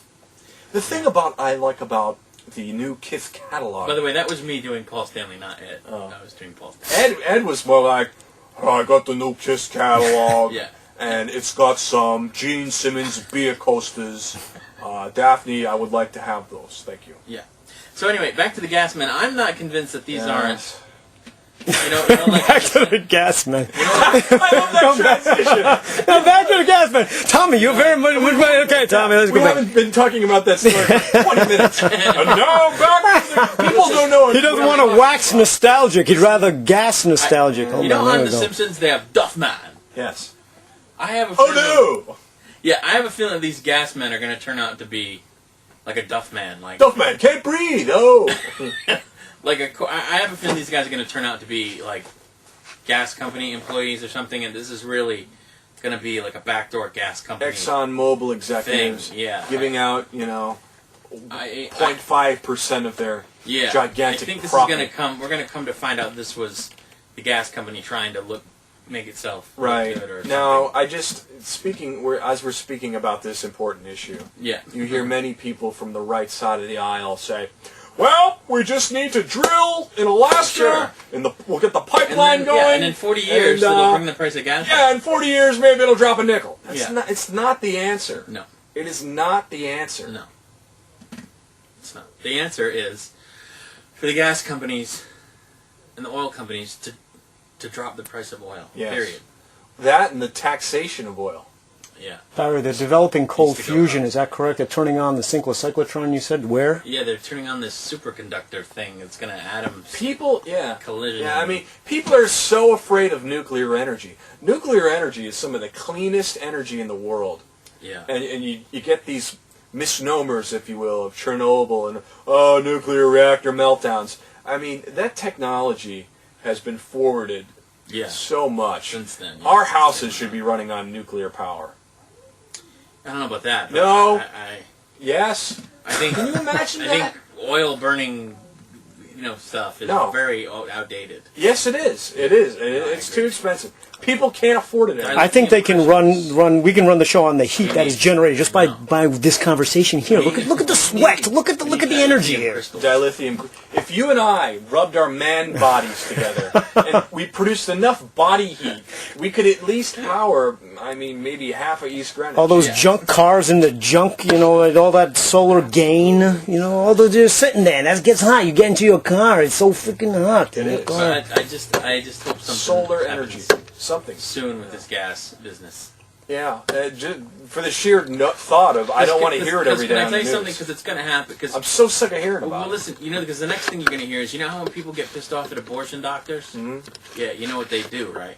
The thing I like about the new Kiss catalog. By the way, that was me doing Paul Stanley, not Ed. Oh. I was doing Paul Stanley. Ed was more like, oh, I got the new Kiss catalog, Yeah. and it's got some Gene Simmons beer coasters. Daphne, I would like to have those. Thank you. Yeah. So anyway, back to the gas men. I'm not convinced that these aren't. Yes. Like Back to the gas man. I love that transition. Now back to the gas man. Tommy, you're very much okay. Tommy, let's We go back. haven't been talking about that story for 20 minutes. And now back to the... People don't know. He doesn't want to wax nostalgic. He'd rather gas nostalgic. Hold You know, on, there on we The go. Simpsons, they have Duffman. Yes. I have a feeling, Oh no! Yeah, I have a feeling these gas men are going to turn out to be like a Duff Man, like Duffman can't breathe. Oh, like I have a feeling these guys are going to turn out to be like gas company employees or something, and this is really going to be like a backdoor gas company. ExxonMobil executives giving out, 0.5% of their gigantic I think this profit. is going to come. We're going to come to find out this was the gas company trying to make itself look Right. good or Now, something. as we're speaking about this important issue, Yeah. you hear many people from the right side of the aisle say, well, we just need to drill in Alaska, Sure. and we'll get the pipeline going. Yeah, and in 40 years, it'll bring the price of gas Yeah, up. in 40 years, maybe it'll drop a nickel. Yeah. It's not the answer. No. It is not the answer. No. It's not. The answer is for the gas companies and the oil companies to drop the price of oil. Yes. Period. That and the taxation of oil. Yeah. Barry, they're developing cold Needs to go fusion. up. Is that correct? They're turning on the synchrotron, you said? Where? Yeah, they're turning on this superconductor thing that's going to atom People, collision. Yeah, I mean, people are so afraid of nuclear energy. Nuclear energy is some of the cleanest energy in the world. Yeah. And you get these misnomers, if you will, of Chernobyl and, nuclear reactor meltdowns. I mean, that technology has been forwarded so much. Since then. Yeah. Our houses should be running on nuclear power. I don't know about that. But No. Yes? I think. Can you imagine I that? think oil burning, stuff is No. very outdated. Yes, it is. It is. It's too expensive. People can't afford it anymore. I think they can we can run the show on the heat that is generated just by this conversation here. Look at the sweat. Look at the energy here. Dilithium. If you and I rubbed our man bodies together and we produced enough body heat, we could at least power, maybe half of East Greenwich. All those junk cars and the junk, and all that solar gain, all those just sitting there. That gets hot. You get into your car. It's so freaking hot. It is. But I just hope something Solar happens energy. Something. soon with this gas business. Yeah. For the sheer thought of, I don't want to hear it every day Can I on tell the you something? news. Because it's going to happen. Cause, I'm so sick of hearing well, about it. listen, because the next thing you're going to hear is, how when people get pissed off at abortion doctors? Mm-hmm. Yeah, you know what they do, right?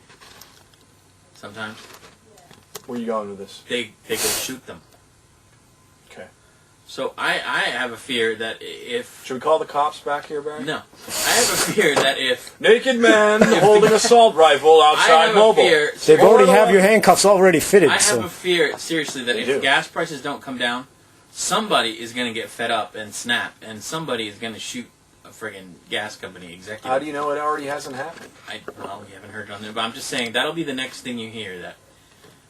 Sometimes. Where are you going with this? They go shoot them. Okay. So I have a fear that if... Should we call the cops back here, Barry? No. I have a fear that if... Naked man holding assault rifle I outside have mobile. a fear... They've already have your handcuffs already fitted. I have So a fear, seriously, that They if do. gas prices don't come down, somebody is going to get fed up and snap, and somebody is going to shoot a friggin' gas company executive. How do you know it already hasn't happened? Well, you haven't heard it on there, but I'm just saying that'll be the next thing you hear, that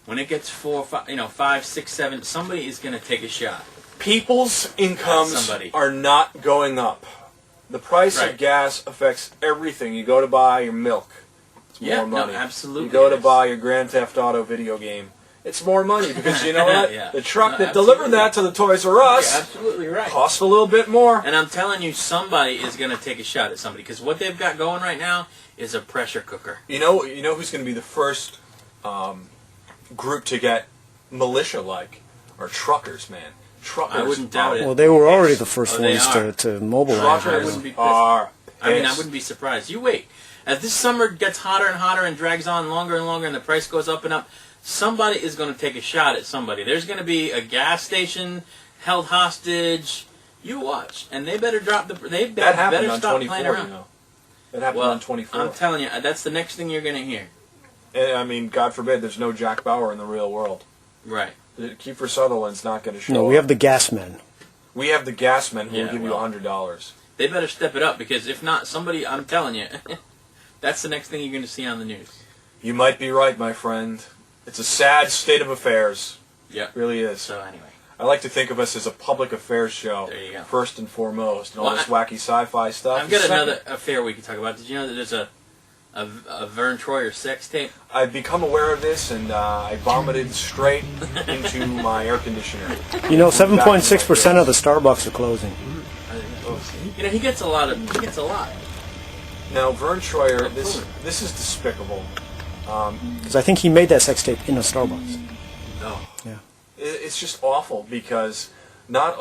when it gets 4, 5, 6, 7, somebody is going to take a shot. People's incomes Somebody. are not going up. The price Right. of gas affects everything. You go to buy your milk, it's Yeah, more money. no, absolutely You go to it is. buy your Grand Theft Auto video game, it's more money because you know what? Yeah. The truck No, that delivered absolutely. that to the Toys R You're Us absolutely right. costs a little bit more. And I'm telling you, somebody is going to take a shot at somebody, because what they've got going right now is a pressure cooker. You know who's going to be the first group to get militia-like? Are truckers, man. Truckers. I wouldn't doubt it. well, they were already the first Oh, they ones are. to mobilize. I Truckers wouldn't be pissed. are I mean, I pissed. wouldn't be surprised. You wait. As this summer gets hotter and hotter and drags on longer and longer and the price goes up and up, somebody is going to take a shot at somebody. There's going to be a gas station held hostage. You watch. And they better drop the... They That happened better on stop 24, playing you around. know. That happened Well, on 24. I'm telling you, that's the next thing you're going to hear. I mean, God forbid, there's no Jack Bauer in the real world. Right. Kiefer Sutherland's not going to show No, up. we have the gas men. We have the gas men who Yeah, will give well. you $100. They better step it up, because if not, somebody... I'm telling you, that's the next thing you're going to see on the news. You might be right, my friend. It's a sad state of affairs. Yep. It really is. So anyway. I like to think of us as a public affairs show, There you go. first and foremost, and all Well, this wacky sci-fi stuff. I've got Second, another affair we can talk about. Did you know that there's a Vern Troyer sex tape? I've become aware of this, and I vomited straight into my air conditioner. 7.6% of the Starbucks are closing. He gets a lot. Now, Vern Troyer, this is despicable. Because I think he made that sex tape in a Starbucks. Oh. Yeah. It's just awful because not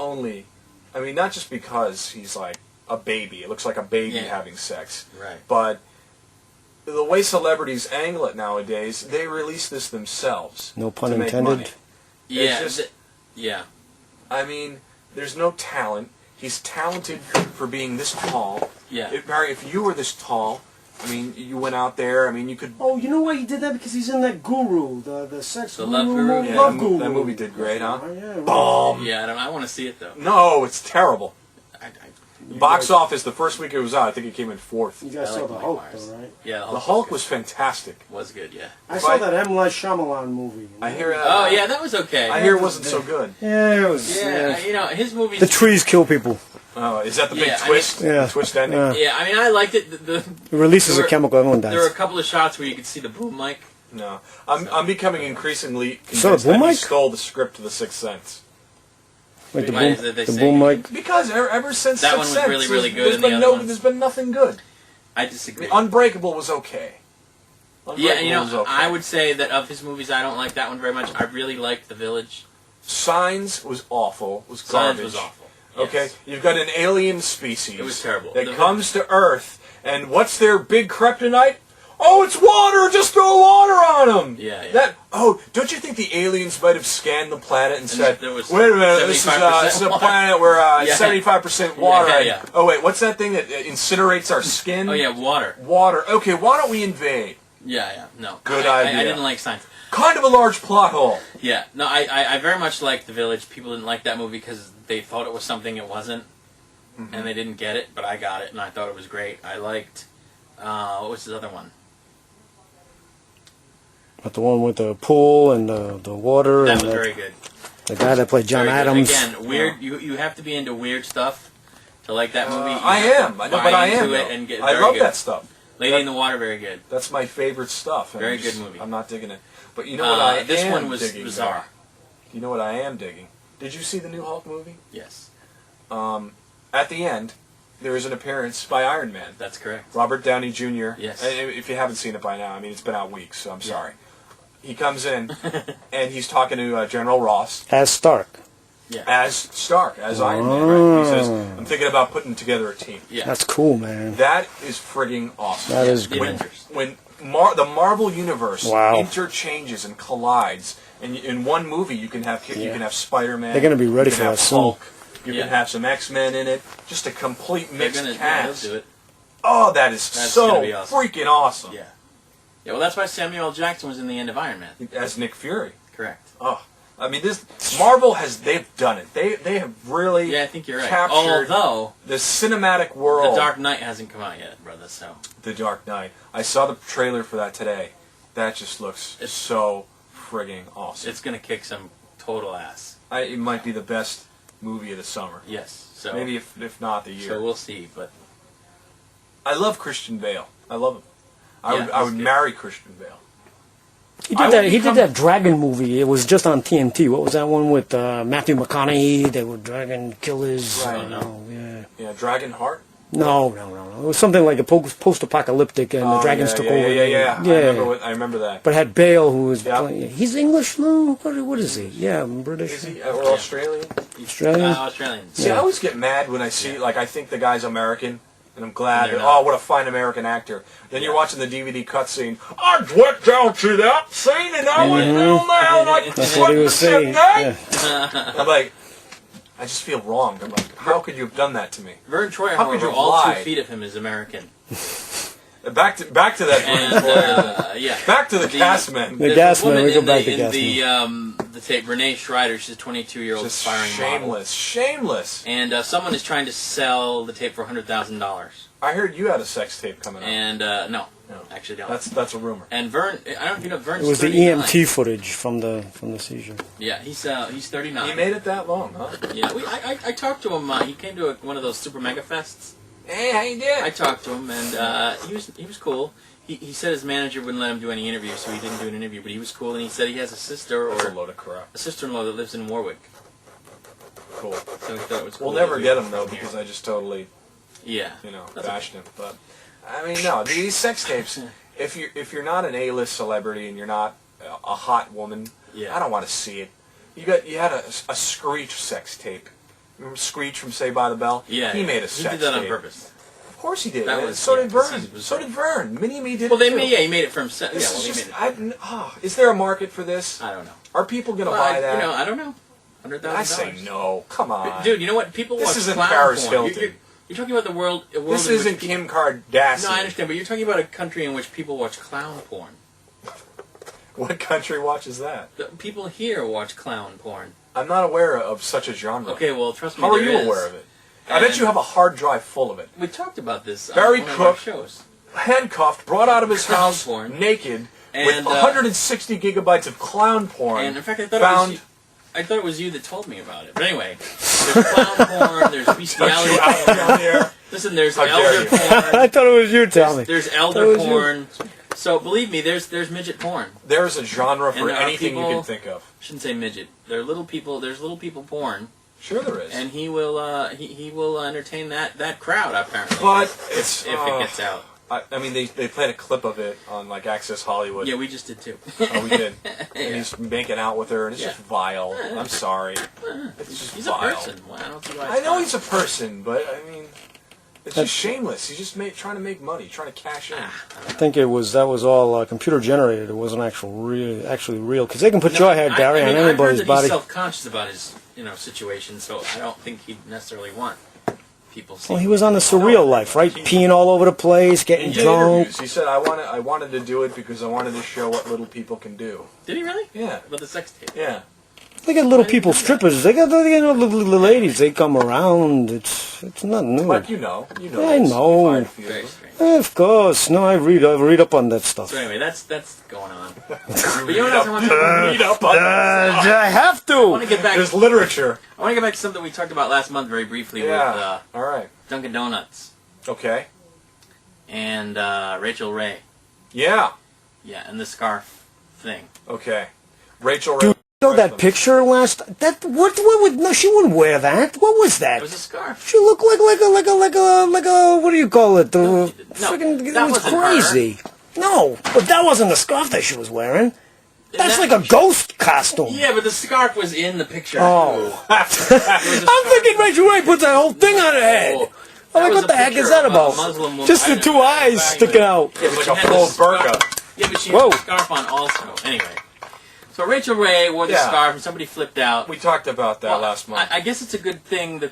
just because he's like a baby. It looks like a baby Yeah. having sex. Right. But the way celebrities angle it nowadays, they release this themselves. No pun to make intended. money. Yeah. just- yeah. I mean, there's no talent. He's talented for being this tall. Yeah. Barry, if you were this tall, I mean, you went out there. I mean, you could. Oh, you know why he did that? Because he's in that Guru, the sex The guru, Love Guru? movie. Yeah, Love Guru. that movie did great, huh? Oh, yeah, Boom. Yeah, I want to see it though. No, it's terrible. I, Box office, the first week it was out, I think it came in 4th. You guys I saw like the Mike Hulk, Myers. though, right? Yeah, The Hulk was fantastic. good. Yeah. I saw that M. Night Shyamalan movie. I hear. Oh yeah, that was okay. I hear it wasn't so good. Yeah, it was. Yeah, you know his movies. The trees kill people. Oh, is that the big Yeah, I twist? mean- Yeah. The twist ending? Yeah. Yeah, I mean I liked it. It releases There a were- chemical, everyone There were a dies. couple of shots where you could see the boom mic. No. I'm becoming increasingly So, convinced boom that he mic? stole the script to The Sixth Sense. Wait, the Why boom, is it they the say- boom mic. Because ever since That Sixth one was Sense, really, really good, there's and the been other ones- there's been nothing good. I disagree. Unbreakable was okay. Yeah, you know, was okay. I would say that of his movies, I don't like that one very much. I really liked The Village. Signs was awful. Was Signs garbage. was awful. Okay, Yes. you've got an alien species. It was terrible. That The- comes to Earth, and what's their big kryptonite? Oh, it's water! Just throw water on them! Yeah. Don't you think the aliens might have scanned the planet and said, there was wait a minute, this is 75% a planet where Yeah. 75% water. Yeah, and- yeah. Oh, wait, what's that thing that incinerates our skin? Oh yeah, water. Water. Okay, why don't we invade? Yeah, no. Good I idea. didn't like Signs. Kind of a large plot hole. Yeah, no, I very much liked The Village. People didn't like that movie because they thought it was something it wasn't, and they didn't get it. But I got it, and I thought it was great. I liked. What was his other one? But the one with the pool and the water That and was very good. the guy that played John Very good. Adams. Again, weird. You have to be into weird stuff to like that movie. You I have am. to I know, buy but I into am. it though. and get I very love good. that stuff. Lady in the Water, very good. That's my favorite stuff. and Very I'm good movie. I'm not digging it. But you know what I This am one was digging, bizarre. You know what I am digging? Did you see the new Hulk movie? Yes, At the end, there is an appearance by Iron Man. that's correct. Robert Downey Jr. Yes. And if you haven't seen it by now, I mean, it's been out weeks, so I'm sorry. He comes in, and he's talking to General Ross As Stark. Yeah, as Stark, as Iron Man. Right? He says, I'm thinking about putting together a team. yeah. That's cool, man. That is frigging awesome. That is The great. Avengers. When the Marvel universe Wow. interchanges and collides, and in one movie you can have Spider-Man. They're gonna be ready you for can that have soon. Hulk. You Yeah. can have some X-Men in it. Just a complete They're mixed gonna cast. they'll do it. Oh, that is That's so gonna be awesome. freaking awesome. Yeah. Yeah, well, that's why Samuel L. Jackson was in the end of Iron Man. As Nick Fury. Correct. Oh, I mean, this Marvel they've done it. They have really Yeah, I think you're right. captured Although the cinematic world. The Dark Knight hasn't come out yet, brother. So The Dark Knight. I saw the trailer for that today. That just looks so frigging awesome. it's gonna kick some total ass. It might be the best movie of the summer. Yes. So Maybe if not the year. So we'll see. But I love Christian Bale. I love him. I Yeah, would he's good. marry Christian Bale. He I did would that. He become- did that dragon movie. It was just on TNT. What was that one with Matthew McConaughey? They were dragon killers. Right. Yeah. Yeah, Dragonheart. No. It was something like a post-apocalyptic, and the dragons yeah, took yeah, over. Yeah. I remember that. But it had Bale, who was Yeah. playing. He's English, no? What is he? Yeah, British. Is he or Australian? Australian? Australians. See, Yeah. I always get mad when I see I think the guy's American. And I'm glad They're that, not. what a fine American actor. Then you're Yeah. watching the DVD cutscene. I went down to that scene and I went down there like That's what he was saying. Yeah. I'm like, I just feel wronged. I'm like, how could you have done that to me? Vern Troyer, How could however, you all lie? 2 feet of him is American. Back to that. And yeah, Back to the cast men. The there's gas a woman man, we go in back the, to gas in the tape, Renee Schreider. She's a 22-year-old Just aspiring model. shameless. And someone is trying to sell the tape for $100,000. I heard you had a sex tape coming up. And no, No. actually don't. That's a rumor. And Vern, I don't know if you know Vern's It was the 39. EMT footage from the seizure. Yeah, he's 39. He made it that long, huh? Yeah, I talked to him. He came to one of those super mega fests. Hey, how you doing? I talked to him, and he was cool. He said his manager wouldn't let him do any interviews, so he didn't do an interview. But he was cool, and he said he has a sister That's a or load of crap. a sister-in-law that lives in Warwick. Cool. So he thought it was cool. We'll never that get we him though were here. because I just totally, Yeah. That's bashed him. But I mean, no, these sex tapes. If you're not an A-list celebrity and you're not a hot woman, Yeah. I don't want to see it. You had a Screech sex tape. Remember Screech from Saved by the Bell? Yeah. He made a He sex did that on tape. purpose. Of course he did. That man. was- so yeah, did this Vern. was So Vern. did Vern. Mini-Me did Well, it too. he made it for himself. This Yeah, is well, he just, made it. is there a market for this? I don't know. Are people going to Well, buy that? I don't know. $100,000. I say no. Come on. Dude, you know what? People This watch isn't clown Paris porn. Hilton. You're talking about the world This in isn't which Kim Kardashian. No, I understand, but you're talking about a country in which people watch clown porn. What country watches that? The people here watch clown porn. I'm not aware of such a genre. Okay, well, trust me, How are there you is. aware of it? I bet you have a hard drive full of it. We talked about this Barry on one of our Cook, shows. handcuffed, brought out of his Clown house porn. naked And, with 160 gigabytes of clown porn. And in fact, I thought found it was you that told me about it. But anyway, there's clown porn, there's bestiality porn. Listen, there's How dare elder you. porn. I thought it was you telling me. There's elder porn. So believe me, there's midget porn. There's a genre And for there are anything you people- can think of. I shouldn't say midget. There are little people. There's little people porn, Sure there is. and he will he will entertain that crowd apparently. But if it gets out. I mean, they played a clip of it on like Access Hollywood. Yeah, we just did too. Oh, we did. Yeah. And he's making out with her, and it's just vile. I'm sorry. It's just He's vile. a person. Well, I don't see why. I know he's a person, but I mean, it's just shameless. He's just trying to make money, trying to cash in. I think that was all computer generated. It wasn't actually real. Because they can put your head, Barry, I mean, on anybody's I've heard that body. He's self-conscious about his situation, so I don't think he'd necessarily want people seeing. Well, he was on the surreal life, right? Peeing all over the place, getting He did drunk. interviews. He said, I wanted to do it because I wanted to show what little people can do. Did he really? Yeah. About the sex tape. Yeah. They got little people strippers. They got little ladies. They come around. It's not new. Like you know. I this. know. You find a few of Very them. strange. Of course. No, I read up on that stuff. So anyway, that's going on. But you know what else I want to Read up on that. I have I want to. to get back. There's literature. I want to get back to something we talked about last month very briefly Yeah. with All right. Dunkin' Donuts Okay. and Rachel Ray. Yeah. Yeah, and the scarf thing. Okay. Rachel. Dude, you know that Wrestling. picture last? What would? No, she wouldn't wear that. What was It that? was a scarf. She looked like a what do you call it? Freaking, it that was wasn't crazy. No, but that wasn't the scarf that she was wearing. That's That- like a ghost costume. Yeah, but the scarf was in the picture. Oh. It was a I'm thinking Rachel Ray put that whole thing on her head. Oh, I'm that like, was what the a heck picture is that of a about? Muslim woman. Just the I two know, eyes exactly. sticking out. Yeah, but Like she a had full the scarf burqa. on. Yeah, but she Whoa. had the scarf on also. Anyway. So Rachel Ray wore the Yeah. scarf and somebody flipped out. We talked about that Well, last month. I guess it's a good thing that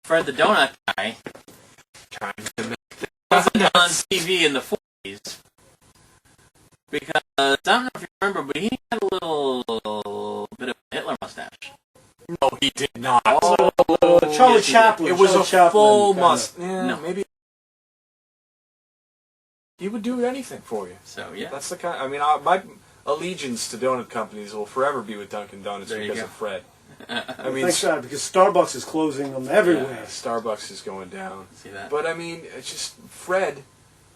Fred the Donut guy wasn't on TV in the 40s. Because, I don't know if you remember, but he had a little bit of a Hitler mustache. No, he did not. Charlie yes, he Chaplin. It was Charlie a Chaplin full kinda. must. Yeah, No. maybe. He would do anything for you. So, yeah. That's the kind. I mean, my allegiance to donut companies will forever be with Dunkin' Donuts There you because go. of Fred. I mean, Thanks God, because Starbucks is closing them everywhere. Starbucks is going down. See that? But I mean, it's just Fred.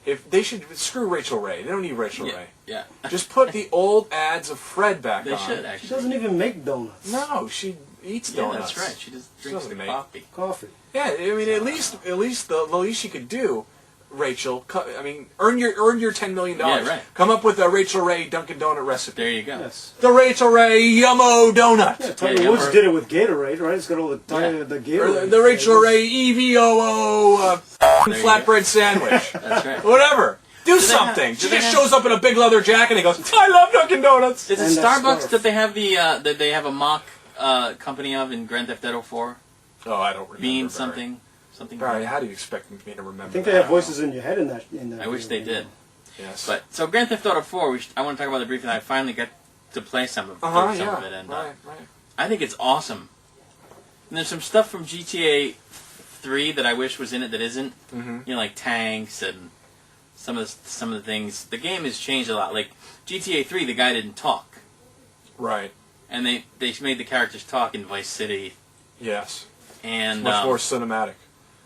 If they should screw Rachel Ray, they don't need Rachel Yeah. Ray. Yeah. Just put the old ads of Fred back They on. should, She actually. doesn't even make donuts. No, she eats Yeah, donuts. that's right. She just drinks doesn't the make- coffee. Coffee. Yeah, I mean, at least the least she could do, Rachel. I mean, earn your $10 million. Yeah, right. Come up with a Rachel Ray Dunkin' Donut recipe. There you go. Yes. The Rachel Ray Yummo Donut. Yeah, Tiger yeah, Woods or- did it with Gatorade, right? It's got all the Yeah. the Or Gatorade. the Rachel flavors. Ray EVOO There you flatbread sandwich. That's right. Whatever. Do they something. have- She do they just have- shows up in a big leather jacket and goes, I love Dunkin' Donuts. Is it And that Starbucks scarf. that they have that they have a mock company of in Grand Theft Auto 4? Oh, I don't remember. Bean Barry. something. Barry, how do you expect me to remember I think that? they have voices in your head in that. I wish they did. Yes. But so Grand Theft Auto 4, I want to talk about it briefly. I finally got to play some of yeah. it, and right. I think it's awesome. And there's some stuff from GTA 3 that I wish was in it that isn't. Mm-hmm. You know, like tanks and some of the things. The game has changed a lot. Like GTA 3, the guy didn't talk, Right. and they made the characters talk in Vice City, Yes. and Much more cinematic.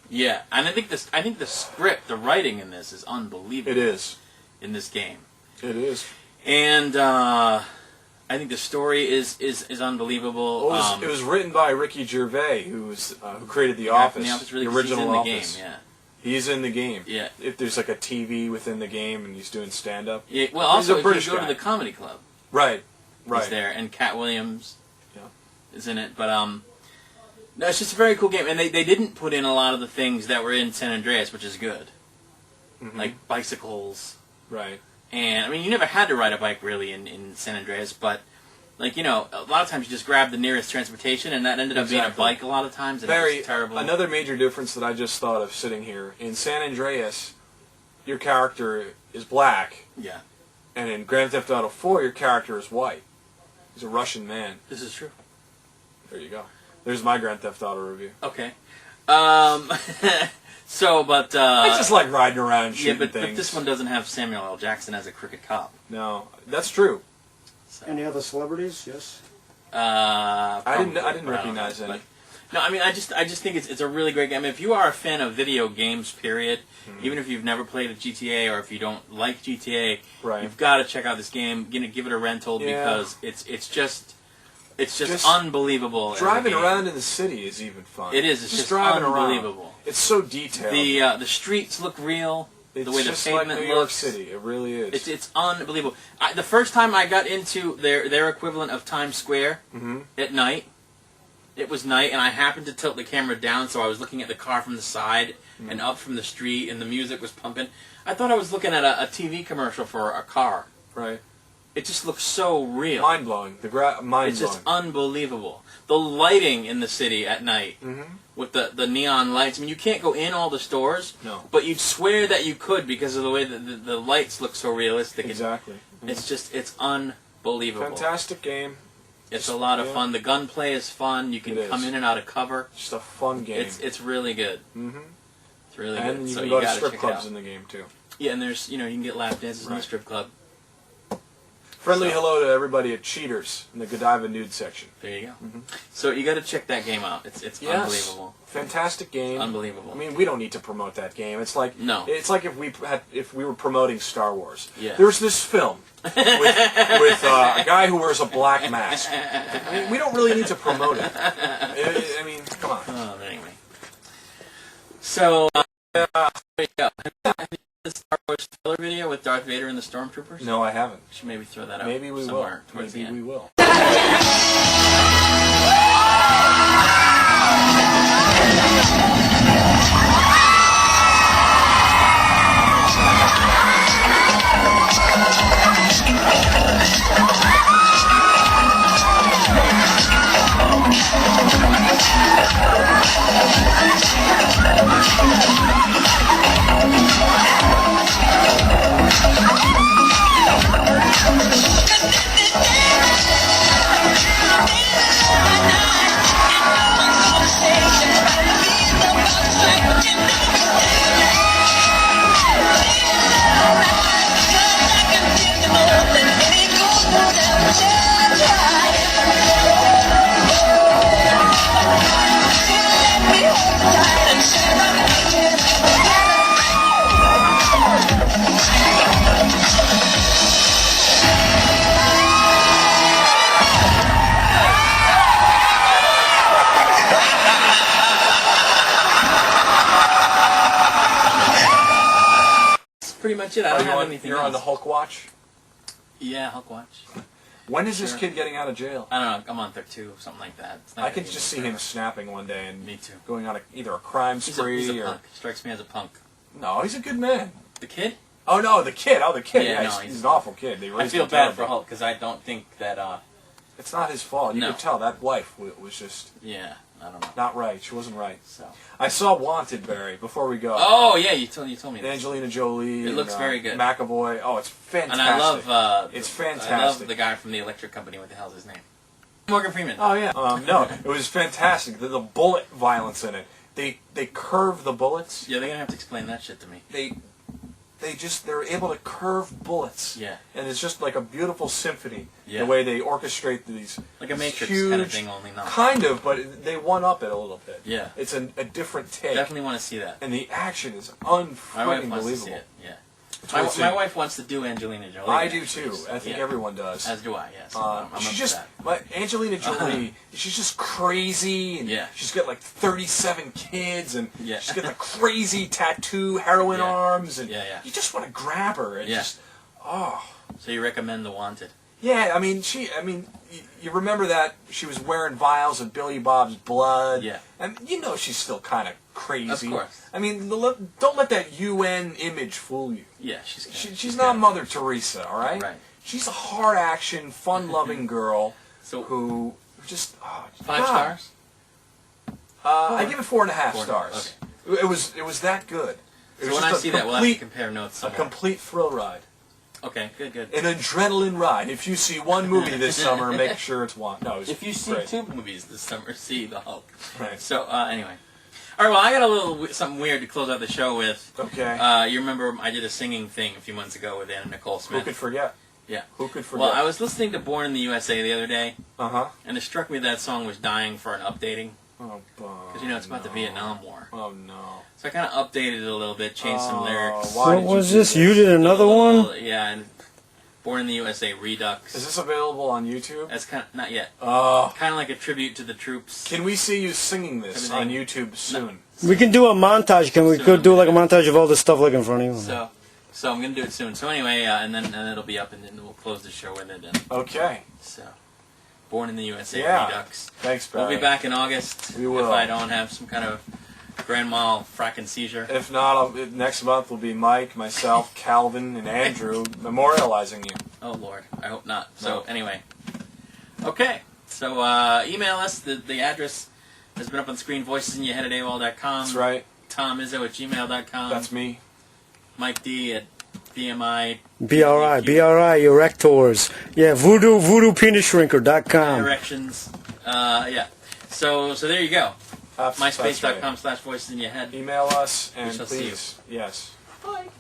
yeah. And I think the script, the writing in this is unbelievable. It is. in this game. It is. And I think the story is unbelievable. Well, it was written by Ricky Gervais, who created The guy Office. from The Office, really, the 'cause he's original in the Office. game. Yeah. He's in the game. Yeah. If there's like a TV within the game and he's doing stand-up. Yeah. Well, He's also a if British you go guy. to the comedy club, Right. Right. he's there, and Cat Williams Yeah. is in it. But no, it's just a very cool game, and they didn't put in a lot of the things that were in San Andreas, which is good, Mhm. like bicycles. Right. And I mean, you never had to ride a bike really in San Andreas, but Like, you know, a lot of times you just grab the nearest transportation, and that ended up being a bike a lot of times, and it was terrible. Another major difference that I just thought of sitting here, in San Andreas, your character is black. Yeah. And in Grand Theft Auto 4, your character is white. He's a Russian man. This is true. There you go. There's my Grand Theft Auto review. Okay. So, but... I just like riding around shooting but things. But this one doesn't have Samuel L. Jackson as a crooked cop. No, that's true. So. Any other celebrities? Yes. I didn't recognize any. No, I mean, I just think it's a really great game. If you are a fan of video games, period, even if you've never played a GTA or if you don't like GTA, you've got to check out this game. You know, give it a rental because it's just unbelievable. Driving around in the city is even fun. It is. It's just driving unbelievable. Around. It's so detailed. The streets look real. It's the way the just pavement like New York City. It really is. It's unbelievable. The first time I got into their equivalent of Times Square at night, it was night, and I happened to tilt the camera down, so I was looking at the car from the side and up from the street, and the music was pumping. I thought I was looking at a TV commercial for a car. Right. It just looks so real. Mind-blowing. Mind-blowing. It's just unbelievable. The lighting in the city at night with the neon lights. I mean, you can't go in all the stores, but you'd swear that you could because of the way that the lights look so realistic. Exactly. It's unbelievable. Fantastic game. It's a lot of fun. The gunplay is fun. You can come in and out of cover. Just a fun game. It's really good. It's really good. And you can go to strip clubs in the game too. Yeah, and there's you can get lap dances in the strip club. Friendly hello to everybody at Cheaters in the Godiva nude section. There you go. So you got to check that game out. It's unbelievable. Fantastic game. Unbelievable. I mean, we don't need to promote that game. It's like It's like if we were promoting Star Wars. Yeah. There's this film with a guy who wears a black mask. I mean, we don't really need to promote it. I mean, come on. Oh, anyway. So there you go. Have you seen the Star Wars trailer video with Darth Vader and the Stormtroopers? No, I haven't. Should maybe throw that out. Maybe we will. Maybe we will. Pretty much it. I don't have anything You're else. on the Hulk watch? Yeah, Hulk watch. When is this kid getting out of jail? I don't know. I'm on 2, something like that. I could just see him snapping one day and Me too. going on either a crime spree He's a or... punk. Strikes me as a punk. No, he's a good man. The kid? Oh, no, the kid. Oh, the kid. Yeah, Yeah, no, he's an awful kid. They I raised feel him bad terribly. for Hulk because I don't think that. It's not his fault. You No. could tell that wife was just Yeah, I don't know. not right. She wasn't right. So. I saw Wanted, Barry, before we go. Oh yeah, you told me this. Angelina Jolie. It looks very good. McAvoy. Oh, it's fantastic. And I love. It's fantastic. I love the guy from the electric company. What the hell's his name? Morgan Freeman. Oh yeah. No, it was fantastic. The bullet violence in it. They curve the bullets. Yeah, they're gonna have to explain that shit to me. They're able to curve bullets. Yeah. And it's just like a beautiful symphony. Yeah. The way they orchestrate these. Like a Matrix huge, kind of thing, only not. Kind of, but they one up it a little bit. Yeah. It's a different take. Definitely want to see that. And the action is My wife unfreaking wants to see believable. it. Yeah. My wife wants to do Angelina Jolie. I do too. I think everyone does. As do I. Yes. I'm up she's for just Angelina Jolie. She's just crazy, and she's got like 37 kids, and she's got the crazy tattoo, heroin arms, and you just want to grab her and just So you recommend The Wanted? Yeah, I mean, you remember that she was wearing vials of Billy Bob's blood. Yeah. And you know she's still kind of crazy. Of course. I mean, don't let that UN image fool you. Yeah, she's not Mother Teresa, all right? Right. She's a hard action, fun-loving girl So who just 5 stars. I give it 4.5 4.5, stars. Okay. It was that good. It So was when I just see that, we'll have to compare notes. A complete thrill ride. Okay, good. An adrenaline ride. If you see one movie this summer, make sure it's one. No, if you see great. 2 movies this summer, see the Hulk. Right. So anyway, all right. Well, I got a little something weird to close out the show with. Okay. You remember I did a singing thing a few months ago with Anna Nicole Smith. Who could forget? Yeah. Who could forget? Well, I was listening to Born in the USA the other day. Uh-huh. And it struck me that song was dying for an updating. Oh, because you know it's about the Vietnam War. Oh no! So I kind of updated it a little bit, changed some lyrics. What was this? You did another one? Yeah, and Born in the USA Redux. Is this available on YouTube? That's kind of not yet. Oh. Kind of like a tribute to the troops. Can we see you singing this on YouTube soon? We can do a montage. We could do like a montage of all this stuff like in front of you. So I'm gonna do it soon. So anyway, and then it'll be up, and then we'll close the show with it. Okay. So. Born in the USA Redux. Thanks, Barry. We'll be back in August. We will. If I don't have some kind of grand mal fracking seizure. If not, next month will be Mike, myself, Calvin, and Andrew memorializing you. Oh, Lord. I hope not. So, anyway. Okay. So, email us. The address has been up on the screen, voicesinyourhead@AOL.com. That's right. TomIzzo@gmail.com. That's me. Mike D at BMI. BRI, erectors. Yeah, voodoopenisshrinker.com. Directions. Yeah. So there you go. MySpace.com/voicesinyourhead. Email us and we shall please. See you. Yes. Bye.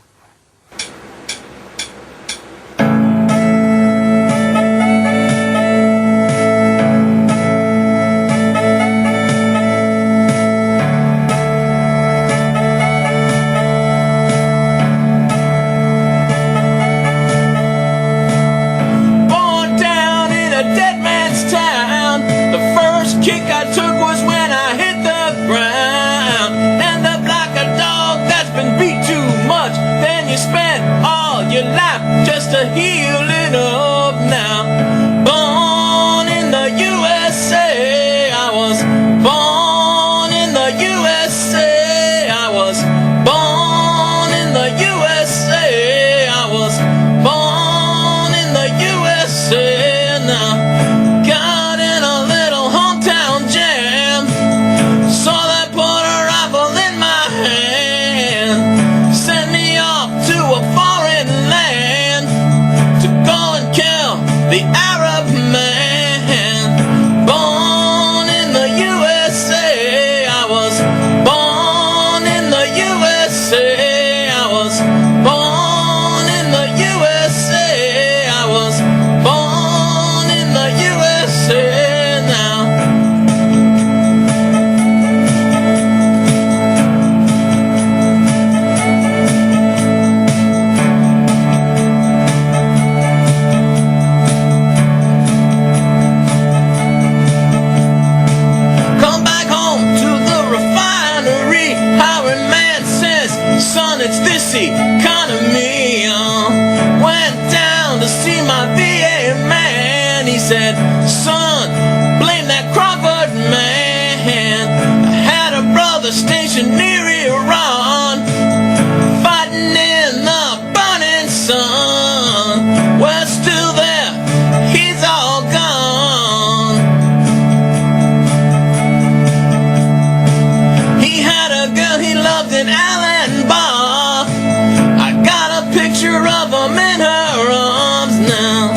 Kick I took was when I hit the ground, and the black a dog that's been beat too much. Then you spend all your life just to heal it up now. Born in the USA, I was born in the USA. I was born in the USA. I was born in the USA now. Got in a little hometown jam, saw that Porter rifle in my hand, sent me off to a foreign land to go and kill the Arab man. Born in the USA, I was born in the USA. I was born in the USA. I was born in the USA now. Come back home to the refinery. Hiring man says, son, it's this economy. Went down to see my VA man. He said, son, blame that Crawford man. I had a brother stationed near Iran, fighting in the burning sun. We're still there, he's all gone. He had a girl he loved in Allen Bar. I got a picture of him in her arms now.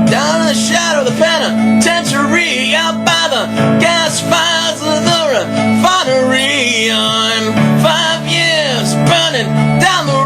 Down in the shadow of the penitentiary, out by the gas fires of the refinery, I'm 5 years burning down the